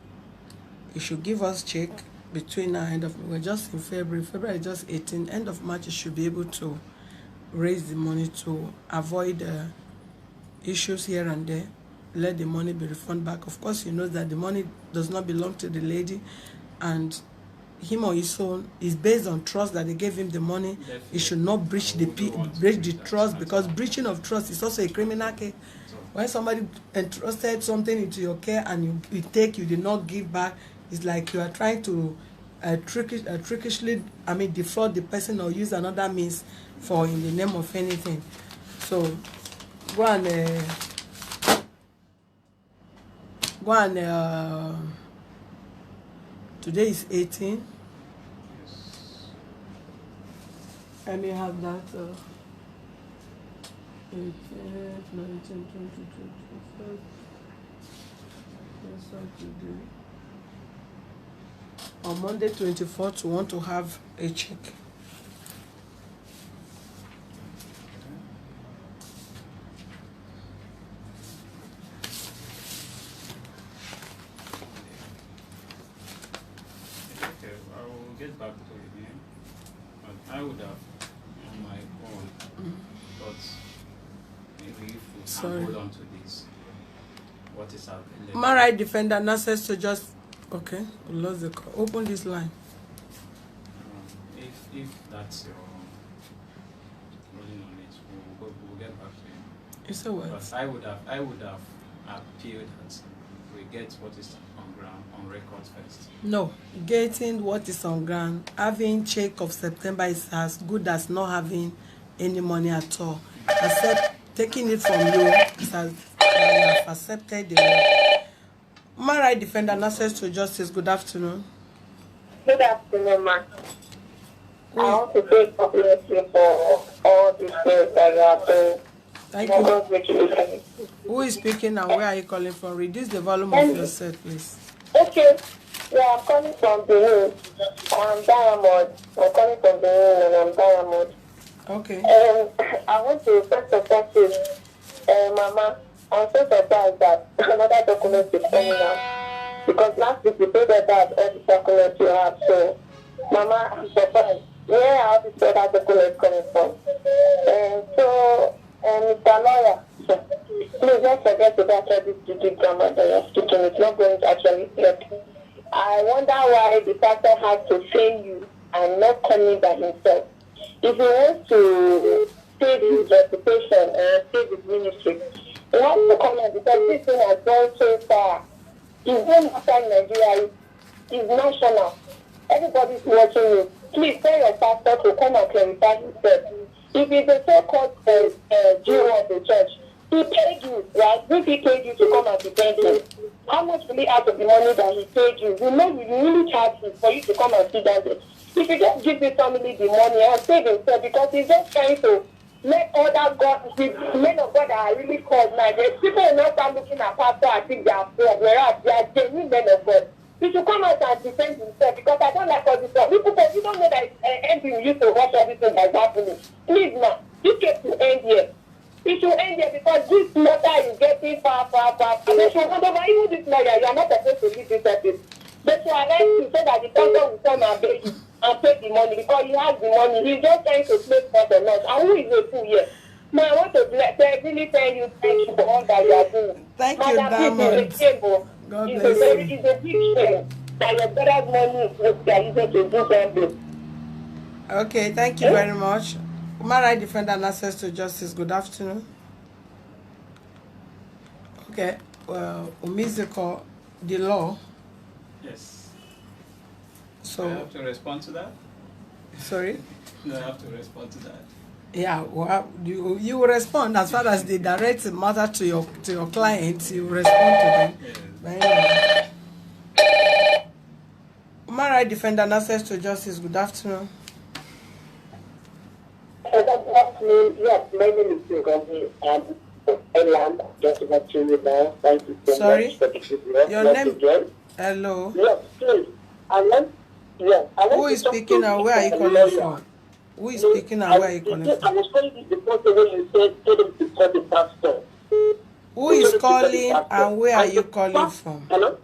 You should give us check between now and we're just in February. February is just 18. End of March, you should be able to raise the money to avoid issues here and there. Let the money be refunded back. Of course, you know that the money does not belong to the lady, and him or his own is based on trust that they gave him the money. He should not breach the trust, because breaching of trust is also a criminal case. When somebody entrusted something into your care and you did not give back, it's like you are trying to trickishly, defraud the person or use another means for in the name of anything. So go and today is 18. I may have that 18, 19, 20, 25. That's what to do. On Monday 24th, we want to have a check. Okay, I will get back to you. But I would have on my own, but maybe if we can hold on to this, what is happening? Human rights defender, access to just. Okay, we lost the call. Open this line. If that's your ruling on it, we'll get back to you. You said what? But I would have appealed that we get what is on ground on record first. No, getting what is on ground, having check of September is as good as not having any money at all. Except taking it from you is as you have accepted the law. Human rights defender, access to justice. Good afternoon. Good afternoon, ma. I want to thank you for all these things that you are doing. Thank you. Who is speaking and where are you calling from? Reduce the volume of your set, please. Okay. Yeah, I'm calling from Benin. I'm Diamond. I'm calling from Benin and I'm Diamond. Okay. I want to first of all say, Mama, I'm so surprised that another document is coming out. Because last week you told us about all the documents you have. So, Mama, I'm surprised. Where are these other documents coming from? Mr. Lawyer, please don't forget to back this stupid grammar that you're speaking. It's not going to actually help. I wonder why the pastor had to fail you and not coming by himself. If he wants to save his reputation and save his ministry, he has to come in because this thing has gone so far. It's going outside Nigeria. It's national. Everybody's watching you. Please tell your pastor to come and clarify himself. If it's a so-called Jew of the church, He paid you, right? If he paid you to come and defend him, how much will he out of the money that he paid you? You know, you really charge him for you to come and sit down there. If you just give the family the money and save himself, because he's just trying to make other God, the men of God that are really called now. There's people who not start looking at pastor as if they are fraud, whereas they are genuine men of God. He should come out and defend himself, because I don't like all this stuff. People, you don't know that it's ending. You to watch everything that's happening. Please, now, you get to end here. It should end here, because this matter is getting far. And they should hand over even this lawyer. You are not supposed to leave this office. They should arrest you so that the pastor will come and pay you and take the money, because he has the money. He's just trying to play for the us. And who is a fool here? Now, I want to really tell you thank you for all that you are doing. Thank you, Diamond. God bless you. It's a big shame that your brother's money is using to do something. Okay, thank you very much. Human Rights Defender and Access to Justice, good afternoon. Okay, well, Umiziko, the law. Yes. So, I have to respond to that? sorry? No, I have to respond to that. Yeah, well, you will respond as far as the direct matter to your client, you respond to them. Yes. But anyway. Human Rights Defender and Access to Justice, good afternoon. Good afternoon. Yes, my name is Ngozi. Elam, just about you now. Thank you so Sorry? much for the video. Your name? Again. Hello. Yes, please. I want Who is speaking and where are you calling from? Who is speaking and where are you calling I from? was calling you because the way you said, tell him to call the pastor. Who is calling and where are you calling from? Hello?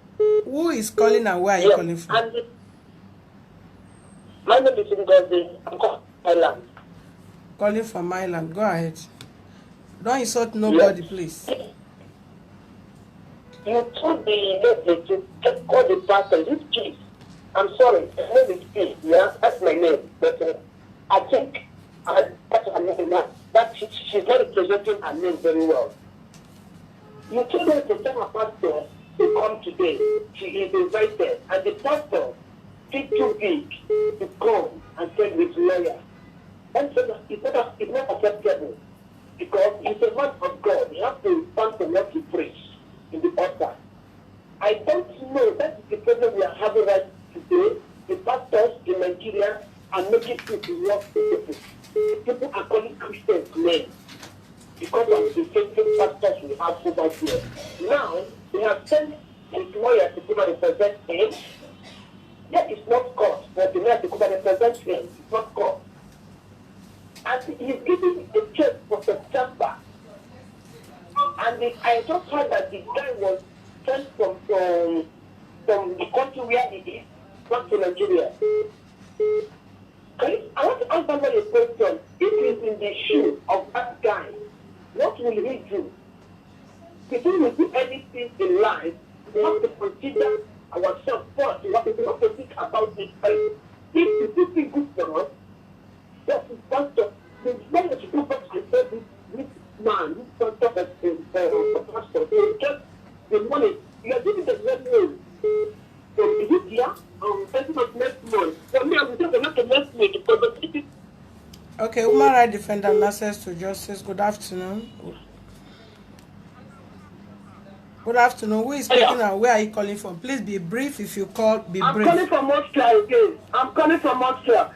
Who is calling and where are you calling from? And my name is Ngozi. I'm calling Elam. Calling from Ireland. Go ahead. Don't insult nobody, please. You told the lady to call the pastor. This chief. I'm sorry. Her name is Chief. Yeah, that's my name. But I think that's her name now. But she's not representing her name very well. You told her to tell her pastor to come today. She is invited. And the pastor is too big to come and tell his lawyer. And so it's not acceptable. Because he's a man of God. You have to stand for what he preach in the altar. I don't know. That is the problem we are having right today. The pastors in Nigeria are making people work for people. People are calling Christians names because of the same pastors we have over here. Now, they have sent his lawyer to come and represent him. That is not court. But the lawyer to come and represent him. It's not court. And he's giving a check for September. And I just heard that the guy was sent from the country where he is back to Nigeria. I want to answer you a question. If he's in the shoe of that guy, what will he do? If he will do anything in life, we have to consider ourselves first. We have to think about it first. If this is good for us, that is pastor. The man that you go back and say this man, this pastor that is pastor, they get the money. You are giving the revenue from this year, ending of next month. For me, I will take another next week because the Okay, Human Rights Defender and Access to Justice, good afternoon. Good afternoon. Who is speaking and where are you calling from? Please be brief. If you call, be brief. I'm calling from Austria again. I'm calling from Austria.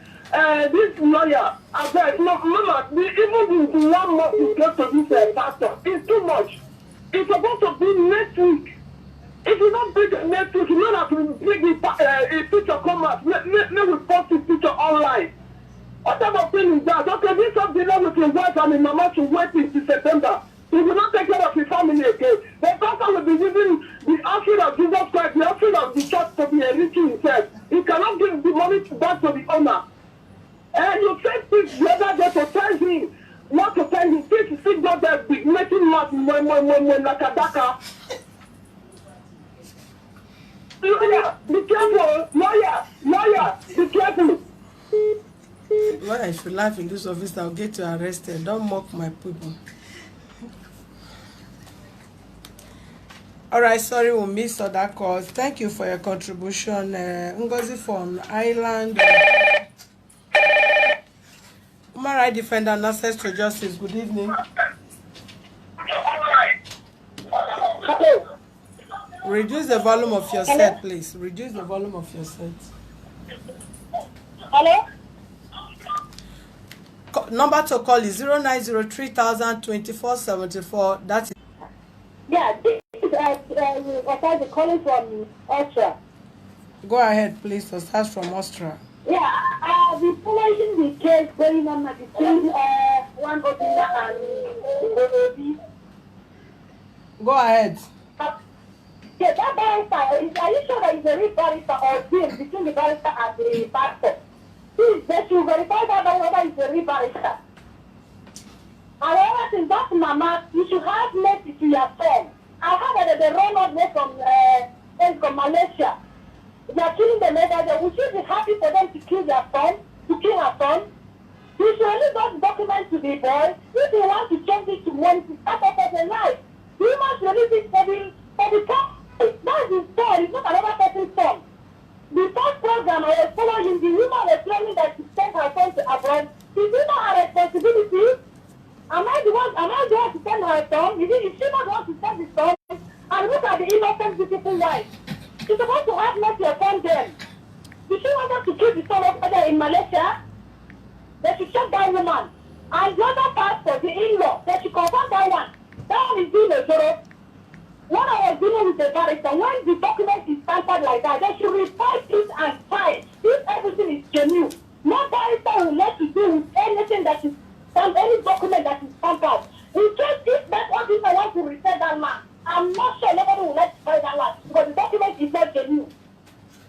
This lawyer, I said, no, Mama, even the 1 month is close to this pastor. It's too much. It's supposed to be next week. If you don't bring it next week, you know that we bring a picture come out. Let me post this picture online. What type of thing is that? Okay, this of the law with his wife and his mama should wait until September. He will not take care of his family again. The pastor will be using the offering of Jesus Christ, the offering of the church to be enriching himself. He cannot give the money back to the owner. And you send this the other day to tell him not to tell him. This is not that big, making mouth nakadaka. Lawyer, be careful. Lawyer, be careful. Why I should laugh in this office, I'll get you arrested. Don't mock my people. Alright, sorry we missed other calls. Thank you for your contribution. Ngozi from Ireland. Human Rights Defender and Access to Justice, good evening. Hello. Reduce the volume of your set, please. Reduce the volume of your set. Hello. Number to call is 0903-2474. That is. Yeah, this is Osaze calling from Austria. Go ahead, please. To start from Austria. Yeah, I've been following the case going on between one Obina and Orobi. Go ahead. Yeah, that barrister, are you sure that it's a real barrister or deal between the barrister and the pastor? Please, they should verify that whether it's a real barrister. And another thing, that mama, you should have mercy to your son. I heard that they run out there from Malaysia. They are killing the mother. We should be happy for them to kill their son, to kill our son. You should release those documents to the boy. If they want to change it to one to start up as a life, you must release it for the country. That's his son. It's not another person's son. The first program I was following, the woman was claiming that she sent her son to abroad. Is it not her responsibility? Am I the one to send her son? Is she not the one to send the son? And look at the innocent, beautiful wife. She's supposed to have mercy upon them. Did she want us to kill the son over there in Malaysia? They should check that woman. And the other pastor, the in-law, they should confirm that one. That one is doing a zero. What I was dealing with the barrister, when the document is tampered like that, they should report it and file if everything is genuine. No barrister will let you do with anything that is any document that is tampered. In case if that one people want to reset that man, I'm not sure nobody will let you file that one because the document is not genuine.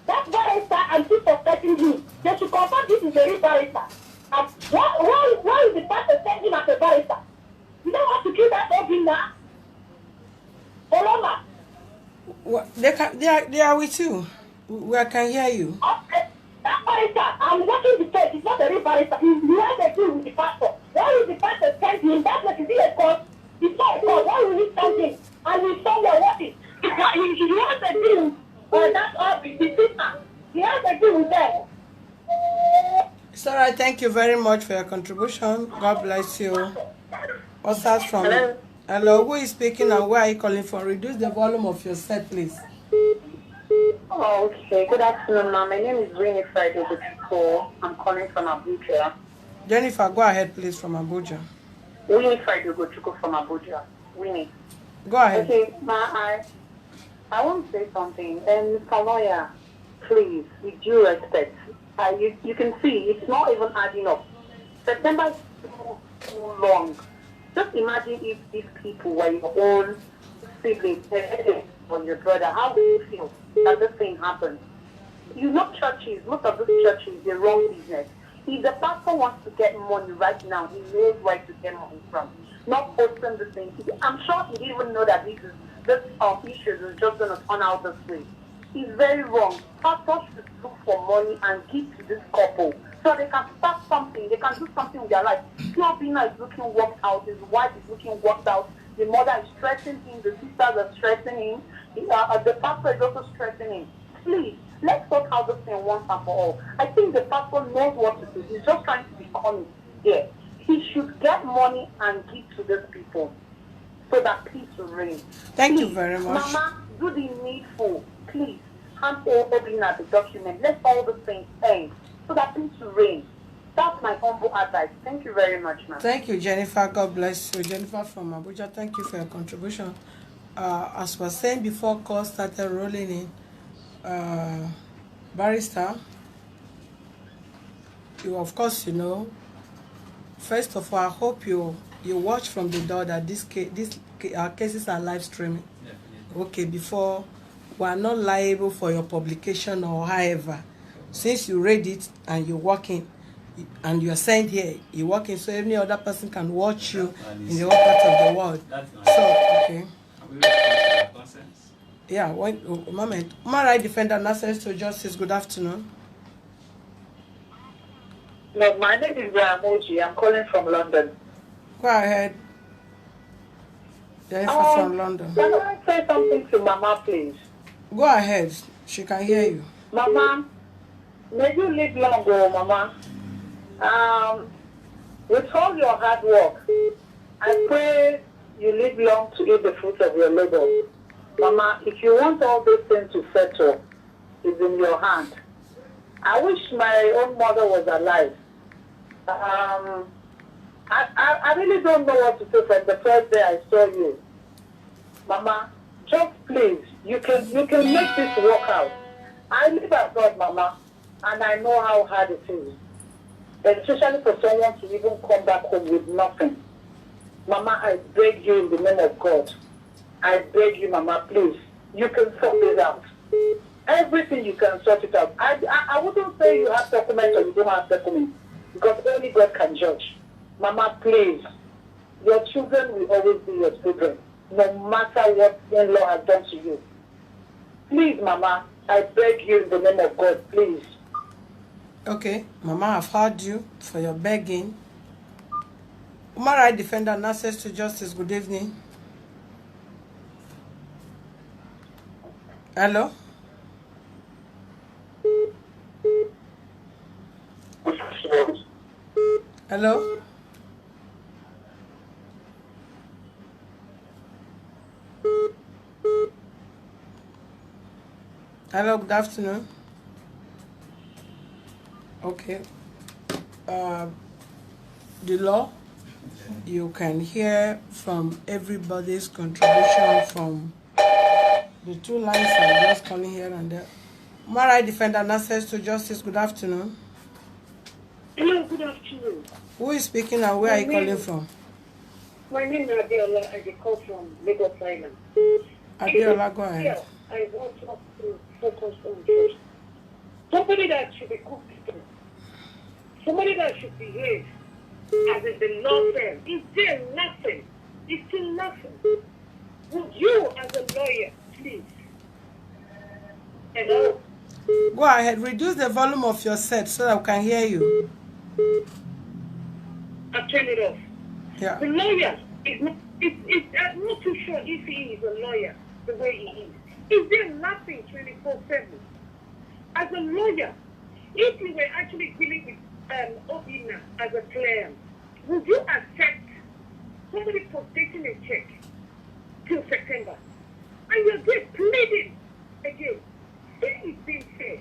That barrister and keep suspecting him. They should confirm this is a real barrister. And why is the pastor sending him as a barrister? You don't want to kill that open now? Well, they are with you. We can hear you. Okay. That barrister, I'm watching the case. It's not a real barrister. He's behind the deal with the pastor. Why is the pastor sending him? That's like, is he a court? It's not a court. Why will he send him? And he's somewhere watching. He has a deal. That's all the sister. He has a deal with them. It's all right. Thank you very much for your contribution. God bless you. What's that from? Hello, who is speaking and where are you calling from? Reduce the volume of your set, please. Oh, okay. Good afternoon, ma'am. My name is Winnie Friday. I'm calling from Abuja. Jennifer, go ahead, please, from Abuja. Winnie Friday from Abuja. Winnie. Go ahead. Okay, I want to say something. Mr. Lawyer, please, with due respect, you can see it's not even adding up. September is too long. Just imagine if these people were your own siblings or your brother. How do you feel that this thing happened? You know, churches, most of these churches, they're wrong business. If the pastor wants to get money right now, he knows where to get money from. Not posting the thing. I'm sure he didn't even know that this issue is just going to turn out this way. It's very wrong. Pastors should look for money and give to this couple so they can start something. They can do something with their life. Pina is looking worked out. His wife is looking worked out. The mother is stressing him. The sisters are stressing him. The pastor is also stressing him. Please, let's sort out this thing once and for all. I think the pastor knows what to do. He's just trying to be funny. Yeah. He should get money and give to these people so that peace will reign. Thank you very much. Mama, do the needful. Please, hand over the document. Let all the things end so that peace will reign. That's my humble advice. Thank you very much, ma'am. Thank you, Jennifer. God bless you. Jennifer from Abuja, thank you for your contribution. As I was saying before calls started rolling in, barrister, you of course, you know, first of all, I hope you watch from the door that these cases are live streaming. Okay, before we are not liable for your publication or however. Since you read it and you're working, and you are sent here, you're working, so any other person can watch you in the other part of the world. So, okay. Yeah, one moment. Human Rights Defender and Access to Justice, good afternoon. No, my name is Moji. I'm calling from London. Go ahead. Jennifer from London. Can I say something to Mama, please? Go ahead. She can hear you. Mama, may you live long, Mama. With all your hard work, I pray you live long to eat the fruit of your labor. Mama, if you want all these things to settle, it's in your hand. I wish my own mother was alive. I really don't know what to say from the first day I saw you. Mama, just please, you can make this work out. I live abroad, Mama, and I know how hard it is. Especially for someone to even come back home with nothing. Mama, I beg you in the name of God. I beg you, Mama, please. You can sort this out. Everything you can sort it out. I wouldn't say you have documents or you don't have documents, because only God can judge. Mama, please. Your children will always be your children, no matter what in-law has done to you. Please, Mama, I beg you in the name of God, please. Okay, Mama, I've heard you for your begging. Human rights defender and access to justice, good evening. Hello? Hello? Hello, good afternoon. Okay. The law, you can hear from everybody's contribution from the two lines I'm just calling here and there. Human rights defender and access to justice, good afternoon. Hello, good afternoon. Who is speaking and where are you calling from? My name is Adiola. I call from Lagos Island. Adiola, go ahead. Yeah, I want us to focus on first. Somebody that should be cooked, somebody that should behave as if the law says. Is there nothing? Is still nothing? Would you, as a lawyer, please? Hello? Go ahead, reduce the volume of your set so that we can hear you. I'll turn it off. Yeah. The lawyer is not, I'm not too sure if he is a lawyer the way he is. Is there nothing 24/7? As a lawyer, if you were actually dealing with Obina as a client, would you accept somebody protecting a check till September? And you're just pleading again. If it's being fair,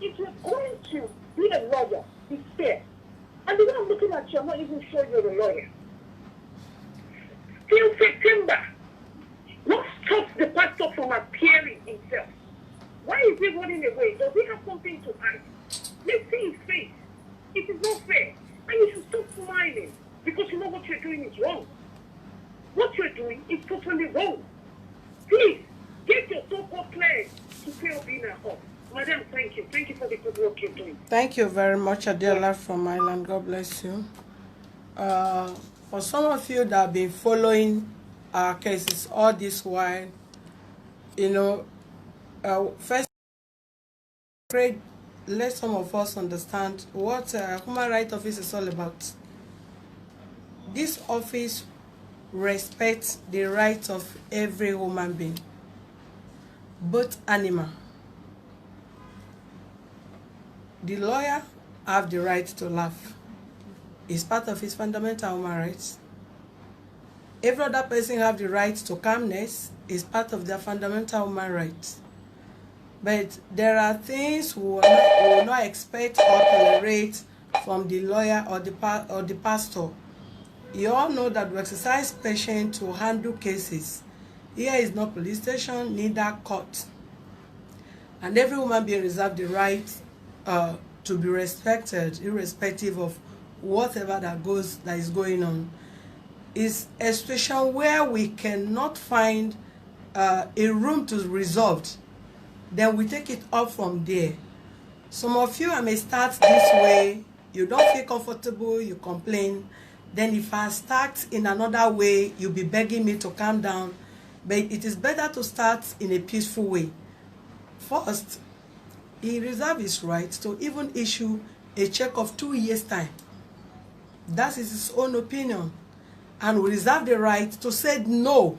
if you're going to be a lawyer, be fair. And the way I'm looking at you, I'm not even sure you're a lawyer. Till September, what stops the pastor from appearing himself? Why is he running away? Does he have something to hide? Let's see his face. It is not fair. And you should stop smiling, because you know what you're doing is wrong. What you're doing is totally wrong. Please, get your so-called clients to pay Obina off. Madam, thank you. Thank you for the good work you're doing. Thank you very much, Adela from Ireland. God bless you. For some of you that have been following our cases all this while, you know, first, let some of us understand what Human Rights Office is all about. This office respects the rights of every human being, both animal. The lawyer have the right to laugh. It's part of his fundamental human rights. Every other person have the right to calmness. It's part of their fundamental human rights. But there are things we will not expect or tolerate from the lawyer or the pastor. You all know that we exercise patience to handle cases. Here is not police station, neither court. And every human being reserves the right to be respected, irrespective of whatever that is going on. Is a situation where we cannot find a room to resolve. Then we take it up from there. Some of you, I may start this way. You don't feel comfortable, you complain. Then if I start in another way, you'll be begging me to calm down. But it is better to start in a peaceful way. First, he reserves his right to even issue a check of 2 years' time. That is his own opinion. And we reserve the right to say no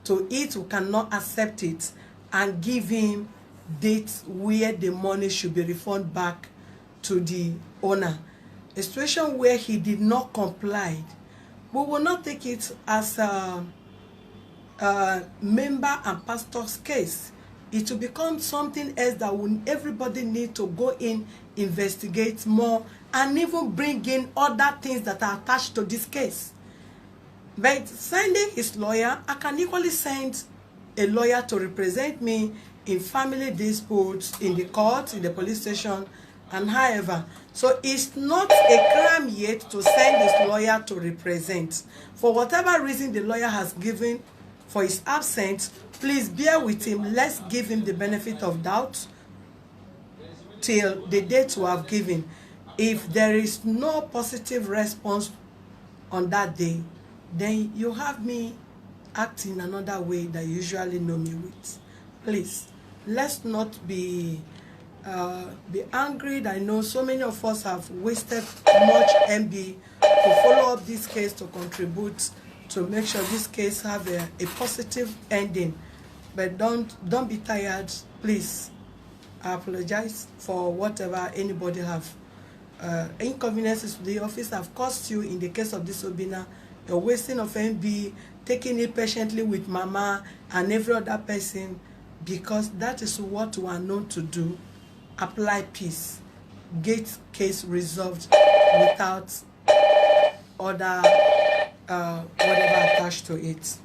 to it, who cannot accept it, and give him dates where the money should be refunded back to the owner. A situation where he did not comply, we will not take it as member and pastor's case. It will become something else that everybody need to go in, investigate more, and even bring in other things that are attached to this case. But sending his lawyer, I can equally send a lawyer to represent me in family disputes, in the court, in the police station, and however. So it's not a crime yet to send his lawyer to represent. For whatever reason the lawyer has given for his absence, please bear with him. Let's give him the benefit of doubt till the date we have given. If there is no positive response on that day, then you have me act in another way that you usually know me with. Please, let's not be angry. I know so many of us have wasted much MB to follow up this case, to contribute to make sure this case have a positive ending. But don't be tired, please. I apologize for whatever anybody have inconveniences to the office have caused you in the case of this Obinna. The wasting of MB, taking it patiently with Mama and every other person, because that is what we are known to do. Apply peace, get case resolved without other whatever attached to it.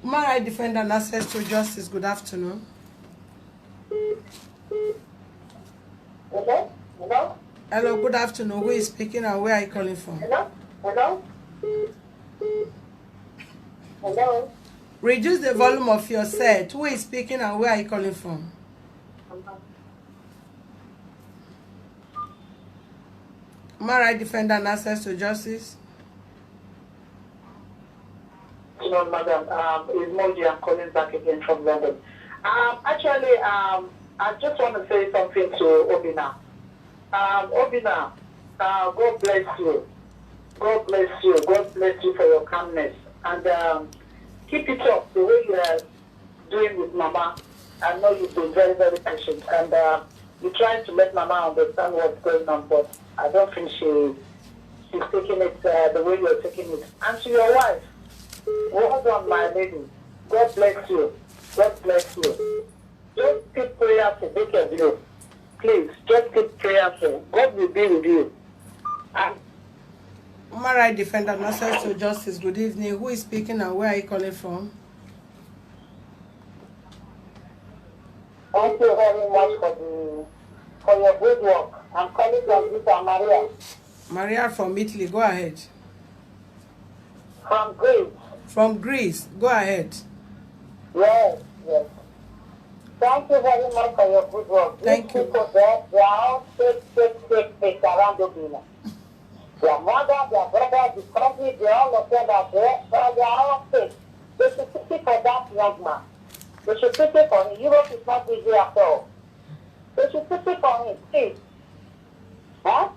Human rights defender and access to justice, good afternoon. Hello? Hello? Hello, good afternoon. Who is speaking and where are you calling from? Hello? Hello? Hello? Reduce the volume of your set. Who is speaking and where are you calling from? Human rights defender and access to justice. No, madam. It's Moji. I'm calling back again from London. Actually, I just want to say something to Obinna. Obinna, God bless you. God bless you. God bless you for your calmness. And keep it up the way you are doing with Mama. I know you've been very, very patient. And you're trying to let Mama understand what's going on. But I don't think she's taking it the way you're taking it. And to your wife, well done, my lady. God bless you. God bless you. Just keep prayerful, both of you. Please, just keep prayerful. God will be with you. Human rights defender and access to justice, good evening. Who is speaking and where are you calling from? Thank you very much for your good work. I'm calling from Vita Maria. Maria from Italy, go ahead. From Greece. From Greece, go ahead. Yes, yes. Thank you very much for your good work. Thank you. People there, they are all fake around Obinna. Their mother, their brother, the country, they all of them are there, but they are all fake. They should pity for that young man. They should pity for him. Europe is not easy at all. They should pity for him, please. Huh?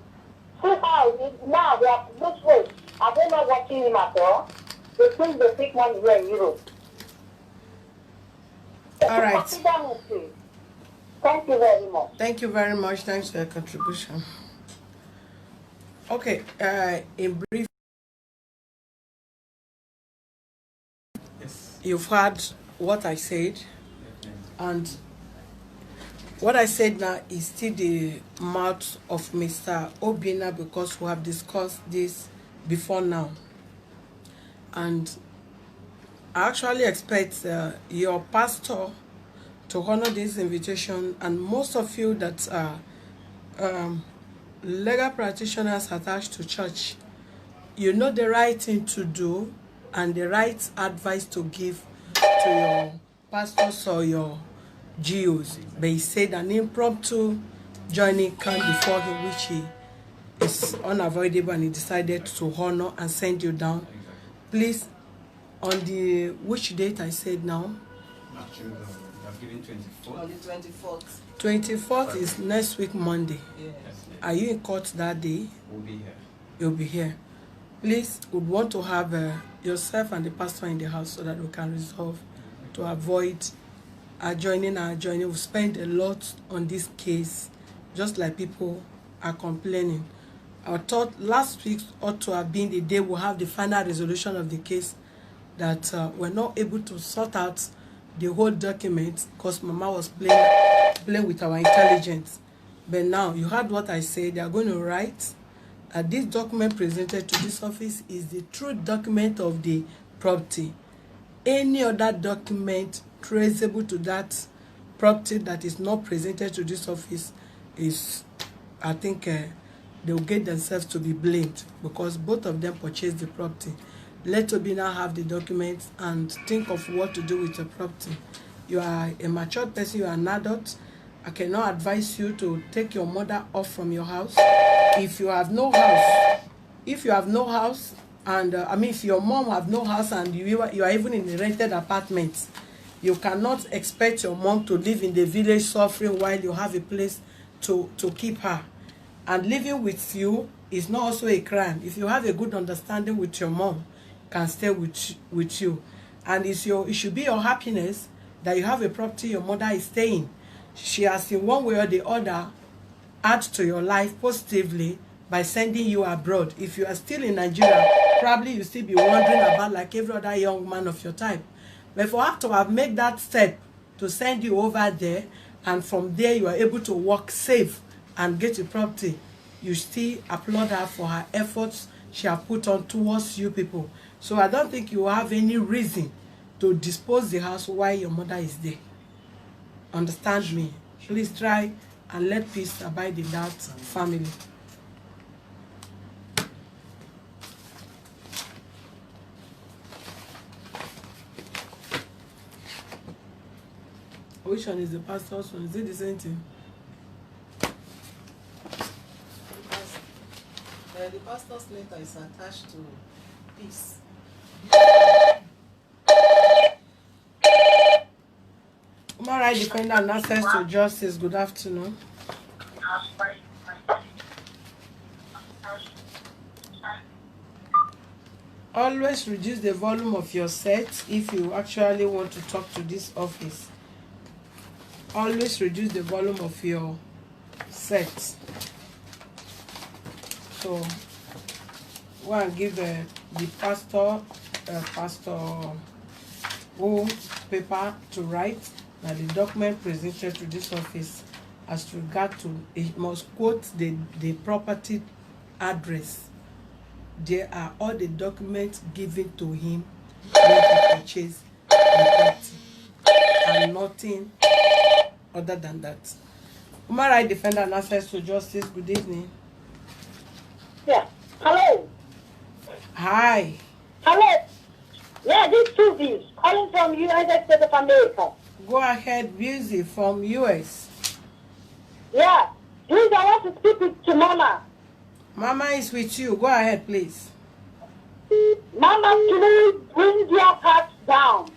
See how now they are this way. Are they not watching him at all? They think they take money here in Europe. All right. Thank you very much. Thank you very much. Thanks for your contribution. Okay, in brief, Yes. you've heard what I said, and what I said now is still the mouth of Mr. Obinna, because we have discussed this before now. And I actually expect your pastor to honor this invitation, and most of you that are legal practitioners attached to church, you know the right thing to do and the right advice to give to your pastors or your GOs. But he said an impromptu joining came before him, which he is unavoidable, and he decided to honor and send you down. Please, on the which date I said now? Actually, I'm giving 24. On the 24th. 24th is next week, Monday. Yes. Are you in court that day? We'll be here. You'll be here. Please, would want to have yourself and the pastor in the house so that we can resolve to avoid adjoining. We'll spend a lot on this case, just like people are complaining. I thought last week ought to have been the day we'll have the final resolution of the case, that were not able to sort out the whole document because Mama was playing with our intelligence. But now you heard what I said. They are going to write that this document presented to this office is the true document of the property. Any other document traceable to that property that is not presented to this office is, I think, they will get themselves to be blamed because both of them purchased the property. Let Toby now have the documents and think of what to do with the property. You are a mature person, you are an adult. I cannot advise you to take your mother off from your house. If you have no house, and if your mom have no house and you are even in a rented apartment, you cannot expect your mom to live in the village suffering while you have a place to keep her. And living with you is not also a crime. If you have a good understanding with your mom, can stay with you. And it should be your happiness that you have a property your mother is staying. She has in one way or the other add to your life positively by sending you abroad. If you are still in Nigeria, probably you still be wondering about like every other young man of your type. But for her to have made that step to send you over there, and from there you are able to walk safe and get a property, you still applaud her for her efforts she has put on towards you people. So I don't think you have any reason to dispose the house while your mother is there. Understand me? Please try and let peace abide in that family. Which one is the pastor's one? Is it the same thing? The pastor's letter is attached to peace. Human rights defender and access to justice. Good afternoon. Always reduce the volume of your set if you actually want to talk to this office. Always reduce the volume of your set. So, go and give the pastor who paper to write that the document presented to this office as regard to, it must quote the property address. There are all the documents given to him when he purchased the property and nothing other than that. Human rights defender and access to justice. Good evening. Yeah. Hello. Hi. Hello. Yeah, this is Susie calling from United States of America. Go ahead, Busy from US. Yeah. Please, I want to speak to Mama. Mama is with you. Go ahead, please. Mama, please bring your heart down.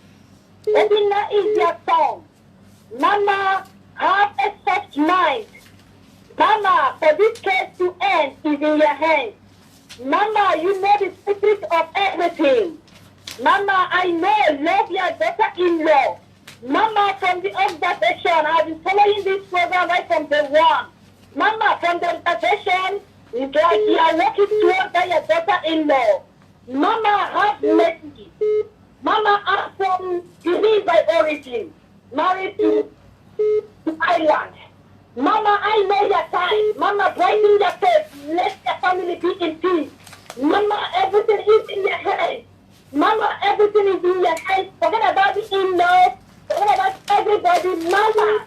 Edina is your song. Mama, have a soft mind. Mama, for this case to end is in your hands. Mama, you know the secret of everything. Mama, I know, love your daughter-in-law. Mama, from the observation, I've been following this program right from day one. Mama, from the observation, it's like you are working towards your daughter-in-law. Mama, have mercy. Mama, I'm from Guinea by origin, married to Ireland. Mama, I know your time. Mama, brighten your face. Let your family be in peace. Mama, everything is in your hands. Mama, everything is in your hands. Forget about the in-laws. Forget about everybody. Mama,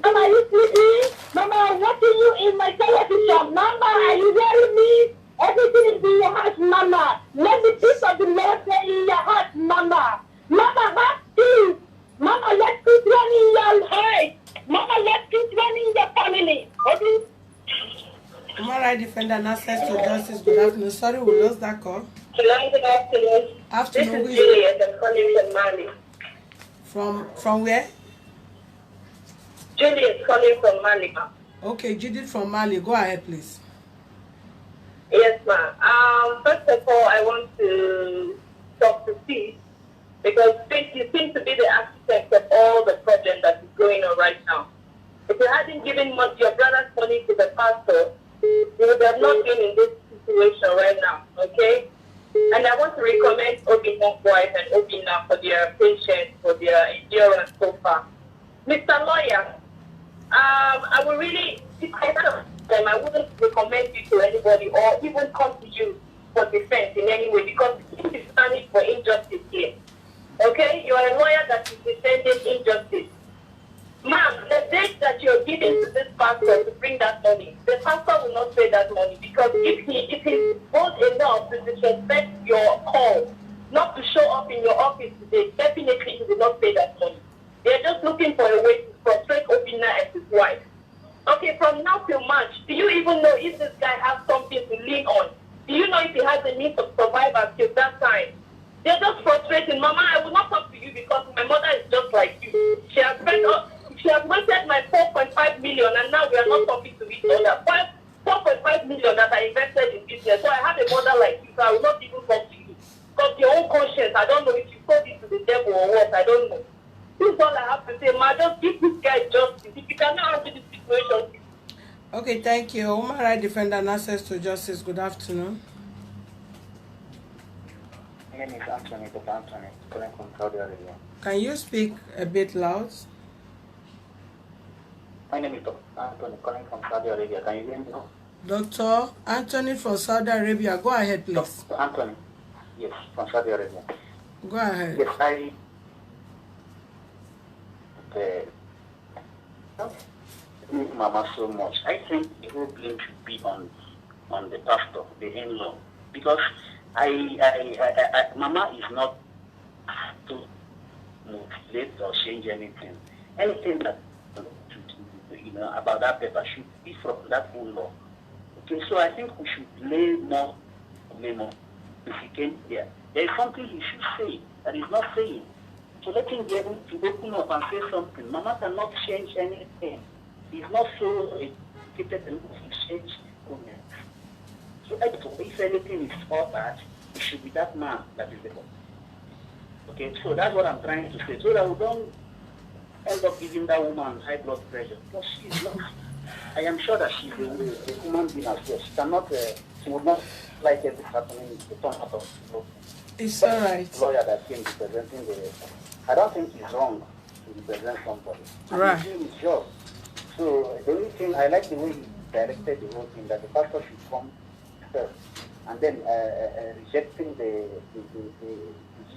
Mama, you see me? Mama, I'm watching you in my television. Mama, are you hearing me? Everything is in your heart, Mama. Let the peace of the Lord stay in your heart, Mama. Mama, have peace. Mama, let peace run in your heart. Mama, let peace run in your family. Okay? Human rights defender and access to justice. Good afternoon. Sorry, we lost that call. Hello, good afternoon. Afternoon. This is Juliet. I'm calling from Mali. From where? Juliet calling from Mali. Okay, Judith from Mali. Go ahead, please. Yes, ma'am. First of all, I want to talk to Peace because Peace, you seem to be the architect of all the project that is going on right now. If you hadn't given your brother's money to the pastor, you would have not been in this situation right now, okay? And I want to recommend Obina's wife and Obina for their patience, for their endurance so far. Mr. Lawyer, I will really, if I had them, I wouldn't recommend you to anybody or even come to you for defense in any way, because this is standing for injustice here. Okay? You are a lawyer that is defending injustice. Ma'am, the date that you're giving to this pastor to bring that money, the pastor will not pay that money, because if he's bold enough to disrespect your call, not to show up in your office today, definitely he will not pay that money. They're just looking for a way to frustrate Obina and his wife. Okay, from now till March, do you even know if this guy has something to lean on? Do you know if he has the means of survival till that time? They're just frustrating. Mama, I will not talk to you because my mother is just like you. She has wasted my 4.5 million and now we are not talking to each other. 4.5 million that I invested in business. So I have a mother like you, so I will not even talk to you. Because your own conscience, I don't know if you sold it to the devil or what, I don't know. This is all I have to say. Ma, just give this guy justice. If you cannot handle this situation. Okay, thank you. Human Rights Defender and Access to Justice. Good afternoon. My name is Anthony, Dr. Anthony, calling from Saudi Arabia. Can you speak a bit loud? My name is Dr. Anthony, calling from Saudi Arabia. Can you hear me now? Dr. Anthony from Saudi Arabia. Go ahead, please. Dr. Anthony, yes, from Saudi Arabia. Go ahead. Yes, I... Okay. Mama so much. I think the whole blame should be on the pastor, the in-law, because Mama is not to manipulate or change anything. Anything that about that paper should be from that in-law. Okay, so I think we should lay more blame on if he came here. There is something he should say that he's not saying. So let him be able to open up and say something. Mama cannot change anything. He's not so educated enough to change comments. So if anything is all bad, it should be that man that is the boss. Okay, so that's what I'm trying to say. So that we don't end up giving that woman high blood pressure. Because she's not, I am sure that she's a human being as well. She cannot, she would not like everything happening to turn out of the It's all right. The lawyer that came representing I don't think it's wrong to represent somebody. Right. He's doing his job. So the only thing, I like the way he directed the whole thing, that the pastor should come first, and then rejecting the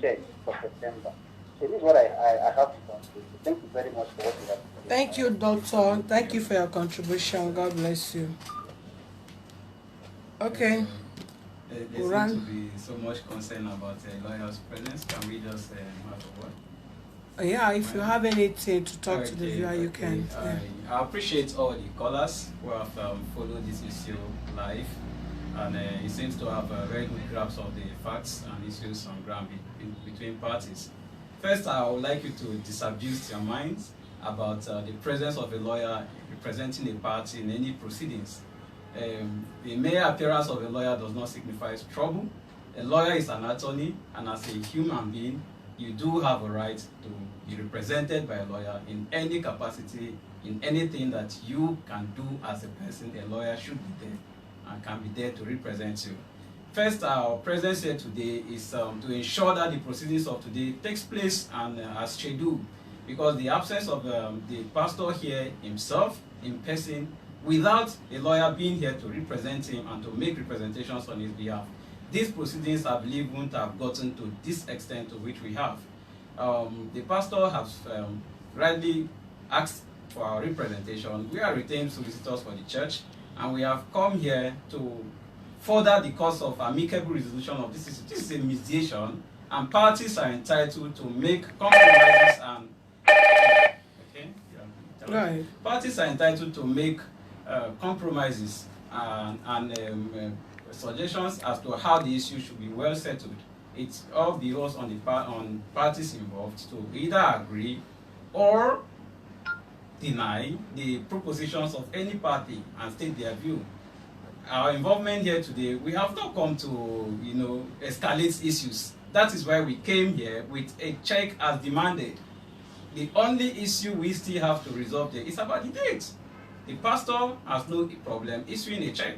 check for September. So this is what I have to conclude. Thank you very much for what you have to say. Thank you, Doctor. Thank you for your contribution. God bless you. Okay. There seems to be so much concern about a lawyer's presence. Can we just have a word? Yeah, if you have anything to talk to the viewer, you can. Yeah. I appreciate all the callers who have followed this issue live, and it seems to have a very good grasp of the facts and issues on ground between parties. First, I would like you to disabuse your minds about the presence of a lawyer representing a party in any proceedings. The mere appearance of a lawyer does not signify trouble. A lawyer is an attorney, and as a human being, you do have a right to be represented by a lawyer in any capacity, in anything that you can do as a person. A lawyer should be there and can be there to represent you. First, our presence here today is to ensure that the proceedings of today takes place and as scheduled, because the absence of the pastor here himself in person, without a lawyer being here to represent him and to make representations on his behalf, these proceedings, I believe, wouldn't have gotten to this extent to which we have. The pastor has rightly asked for our representation. We are retained solicitors for the church, and we have come here to further the cause of amicable resolution of this issue. This is a mediation, and parties are entitled to make compromises and Right. Parties are entitled to make compromises and suggestions as to how the issue should be well settled. It's all the rules on parties involved to either agree or deny the propositions of any party and state their view. Our involvement here today, we have not come to escalate issues. That is why we came here with a check as demanded. The only issue we still have to resolve there is about the date. The pastor has no problem issuing a check.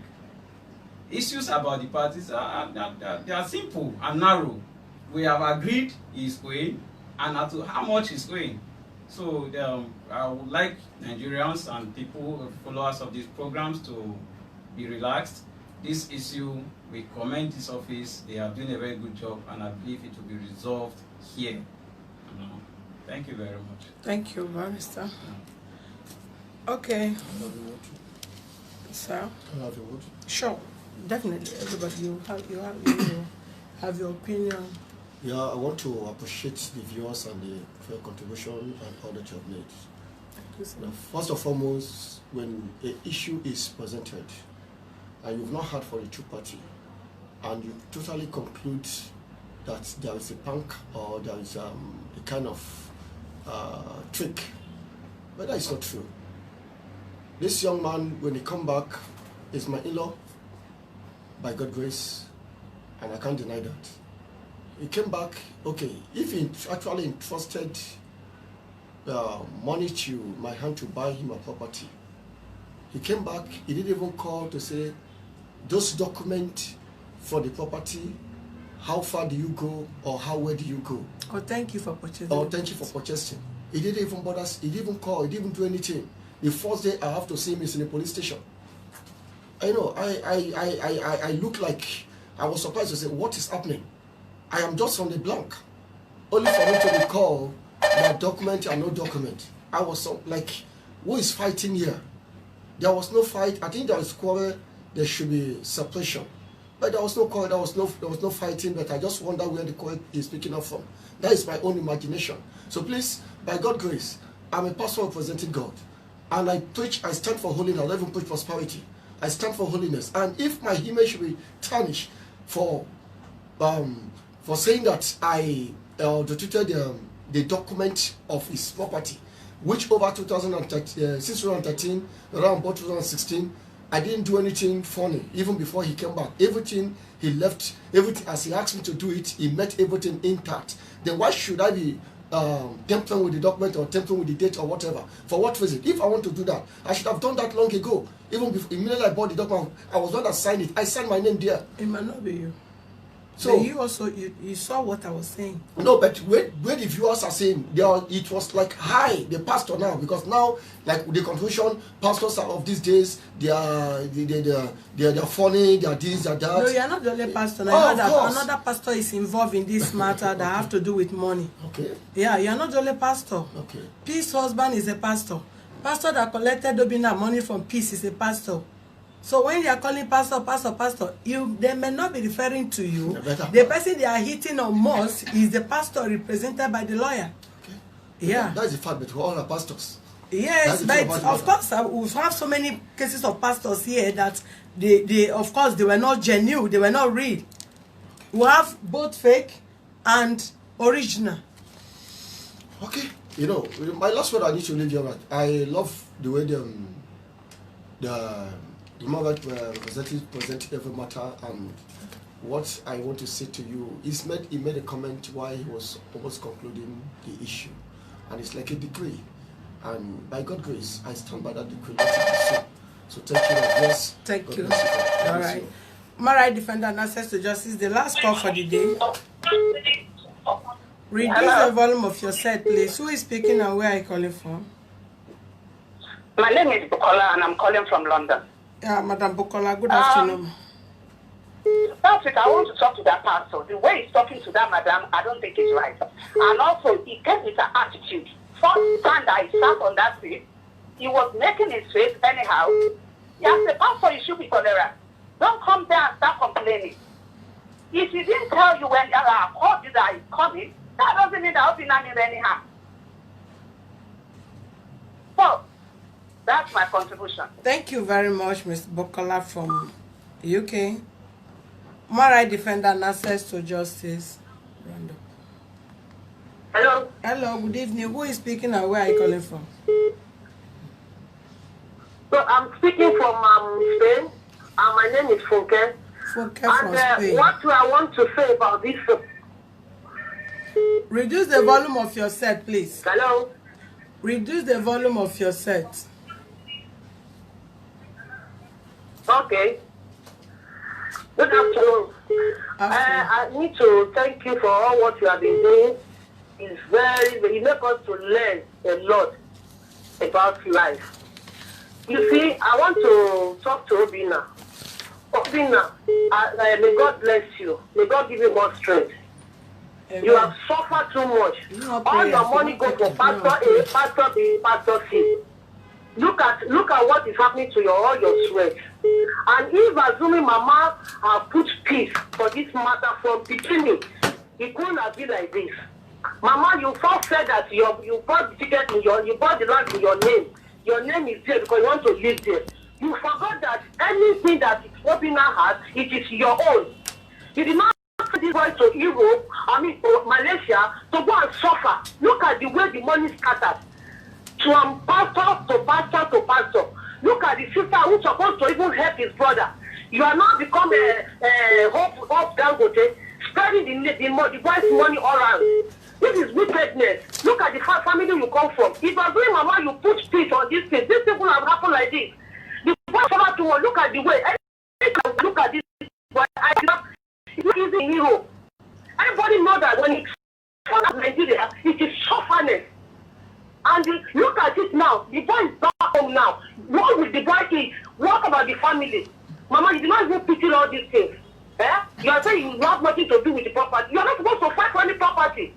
issues about the parties they are simple and narrow. We have agreed he's owing and as to how much he's owing. So I would like Nigerians and people, followers of these programs, to be relaxed. This issue, we commend this office. They are doing a very good job, and I believe it will be resolved here. Thank you very much. Thank you, Barrister. Okay. Sir? Can I have your word? Sure, definitely. Everybody, you have your opinion. Yeah, I want to appreciate the viewers and the contribution and all that you have made. Thank you, sir. Now, first and foremost, when an issue is presented and you've not heard for the two party, and you totally conclude that there is a punk or there is a kind of trick, but that is not true. This young man, when he come back, is my in-law, by God's grace, and I can't deny that. He came back, okay, if he actually entrusted money to my hand to buy him a property, he came back, he didn't even call to say, those documents for the property, how far do you go or where do you go? Oh, thank you for purchasing. Oh, thank you for purchasing. He didn't even bother, he didn't even call, he didn't even do anything. The first day I have to see him is in the police station. I know, I look like, I was surprised to say, what is happening? I am just on the blank. Only for me to recall that document and no document. I was so, like, who is fighting here? There was no fight. I think there was quarrel, there should be separation. But there was no quarrel, there was no fighting, but I just wonder where the quarrel is picking up from. That is my own imagination. So please, by God's grace, I'm a pastor representing God. And I stand for holiness, I don't even preach prosperity. I stand for holiness. And if my image should be tarnished for saying that I treated the document of his property, which over 2013, around about 2016, I didn't do anything funny, even before he came back. Everything he left, everything as he asked me to do it, he met everything intact. Then why should I be tampering with the document or tampering with the date or whatever? For what reason? If I want to do that, I should have done that long ago. Even before, immediately I bought the document, I was one that signed it. I signed my name there. It might not be you. So but you also you saw what I was saying. No, but where the viewers are saying it was like hi, the pastor now, because now like the confusion, pastors are of these days, they are funny, they are this, they are that. No, you are not the only pastor. Oh, I heard another pastor is involved in this matter that have to do with money. Okay. Yeah, you are not the only pastor. Okay. Peace husband is a pastor. Pastor that collected Obina money from Peace is a pastor. So when they are calling pastor, they may not be referring to you. The person they are hitting on most is the pastor represented by the lawyer. Okay. Yeah. That's the fact, but we all are pastors. Yes, but of course we have so many cases of pastors here that they of course they were not genuine, they were not real. We have both fake and original. Okay. You know, my last word I need to leave you at. I love the way the moment presented every matter, and what I want to say to you is he made a comment while he was almost concluding the issue, and it's like a decree, and by God's grace I stand by that decree. So thank you, yes. Thank you. All right. Marai defender and access to justice. The last call for the day. Reduce the volume of your set, please. Who is speaking and where are you calling from? My name is Bukola and I'm calling from London. Yeah, Madam Bukola, good afternoon. Patrick, I want to talk to that pastor. The way he's talking to that madam, I don't think it's right. And also, he came with an attitude. First time that he sat on that seat, he was making his face anyhow. Yes, the pastor, you should be tolerant. Don't come there and start complaining. If he didn't tell you when I called you that he's coming, that doesn't mean that I'll be not anyhow. So, that's my contribution. Thank you very much, Ms. Bukola from UK. Marai defender and access to justice. Random. Hello. Hello, good evening. Who is speaking and where are you calling from? So I'm speaking from Spain, and my name is Funke. Funke from Spain. What do I want to say about this? Reduce the volume of your set, please. Hello. Reduce the volume of your set. Okay. Good afternoon. I need to thank you for all what you have been doing. It's you make us to learn a lot about life. You see, I want to talk to Obina. Obina, may God bless you. May God give you more strength. Amen. You have suffered too much. All your money go for Pastor A, Pastor B, Pastor C. Look at what is happening to all your sweat. And if assuming Mama put peace for this matter from beginning, it couldn't have been like this. Mama, you first said that you bought the ticket you bought the land in your name. Your name is there because you want to live there. You forgot that anything that Obina has, it is your own. You did not send this boy to Europe, to Malaysia, to go and suffer. Look at the way the money scattered. From pastor to pastor to pastor. Look at the sister who's supposed to even help his brother. You are not become a hope Dangote, spreading the boy's money all around. This is wickedness. Look at the family you come from. If you are doing Mama, you put peace on this thing. These people have happened like this. The boy suffer too much. Look at the way. Look at this boy. It's not easy in Europe. Everybody knows that when it's from Nigeria, it is sufferness. And look at it now. The boy is back home now. What will the boy eat? What about the family? Mama, you do not even pity all these things. You are saying you have nothing to do with the property. You are not supposed to fight for any property.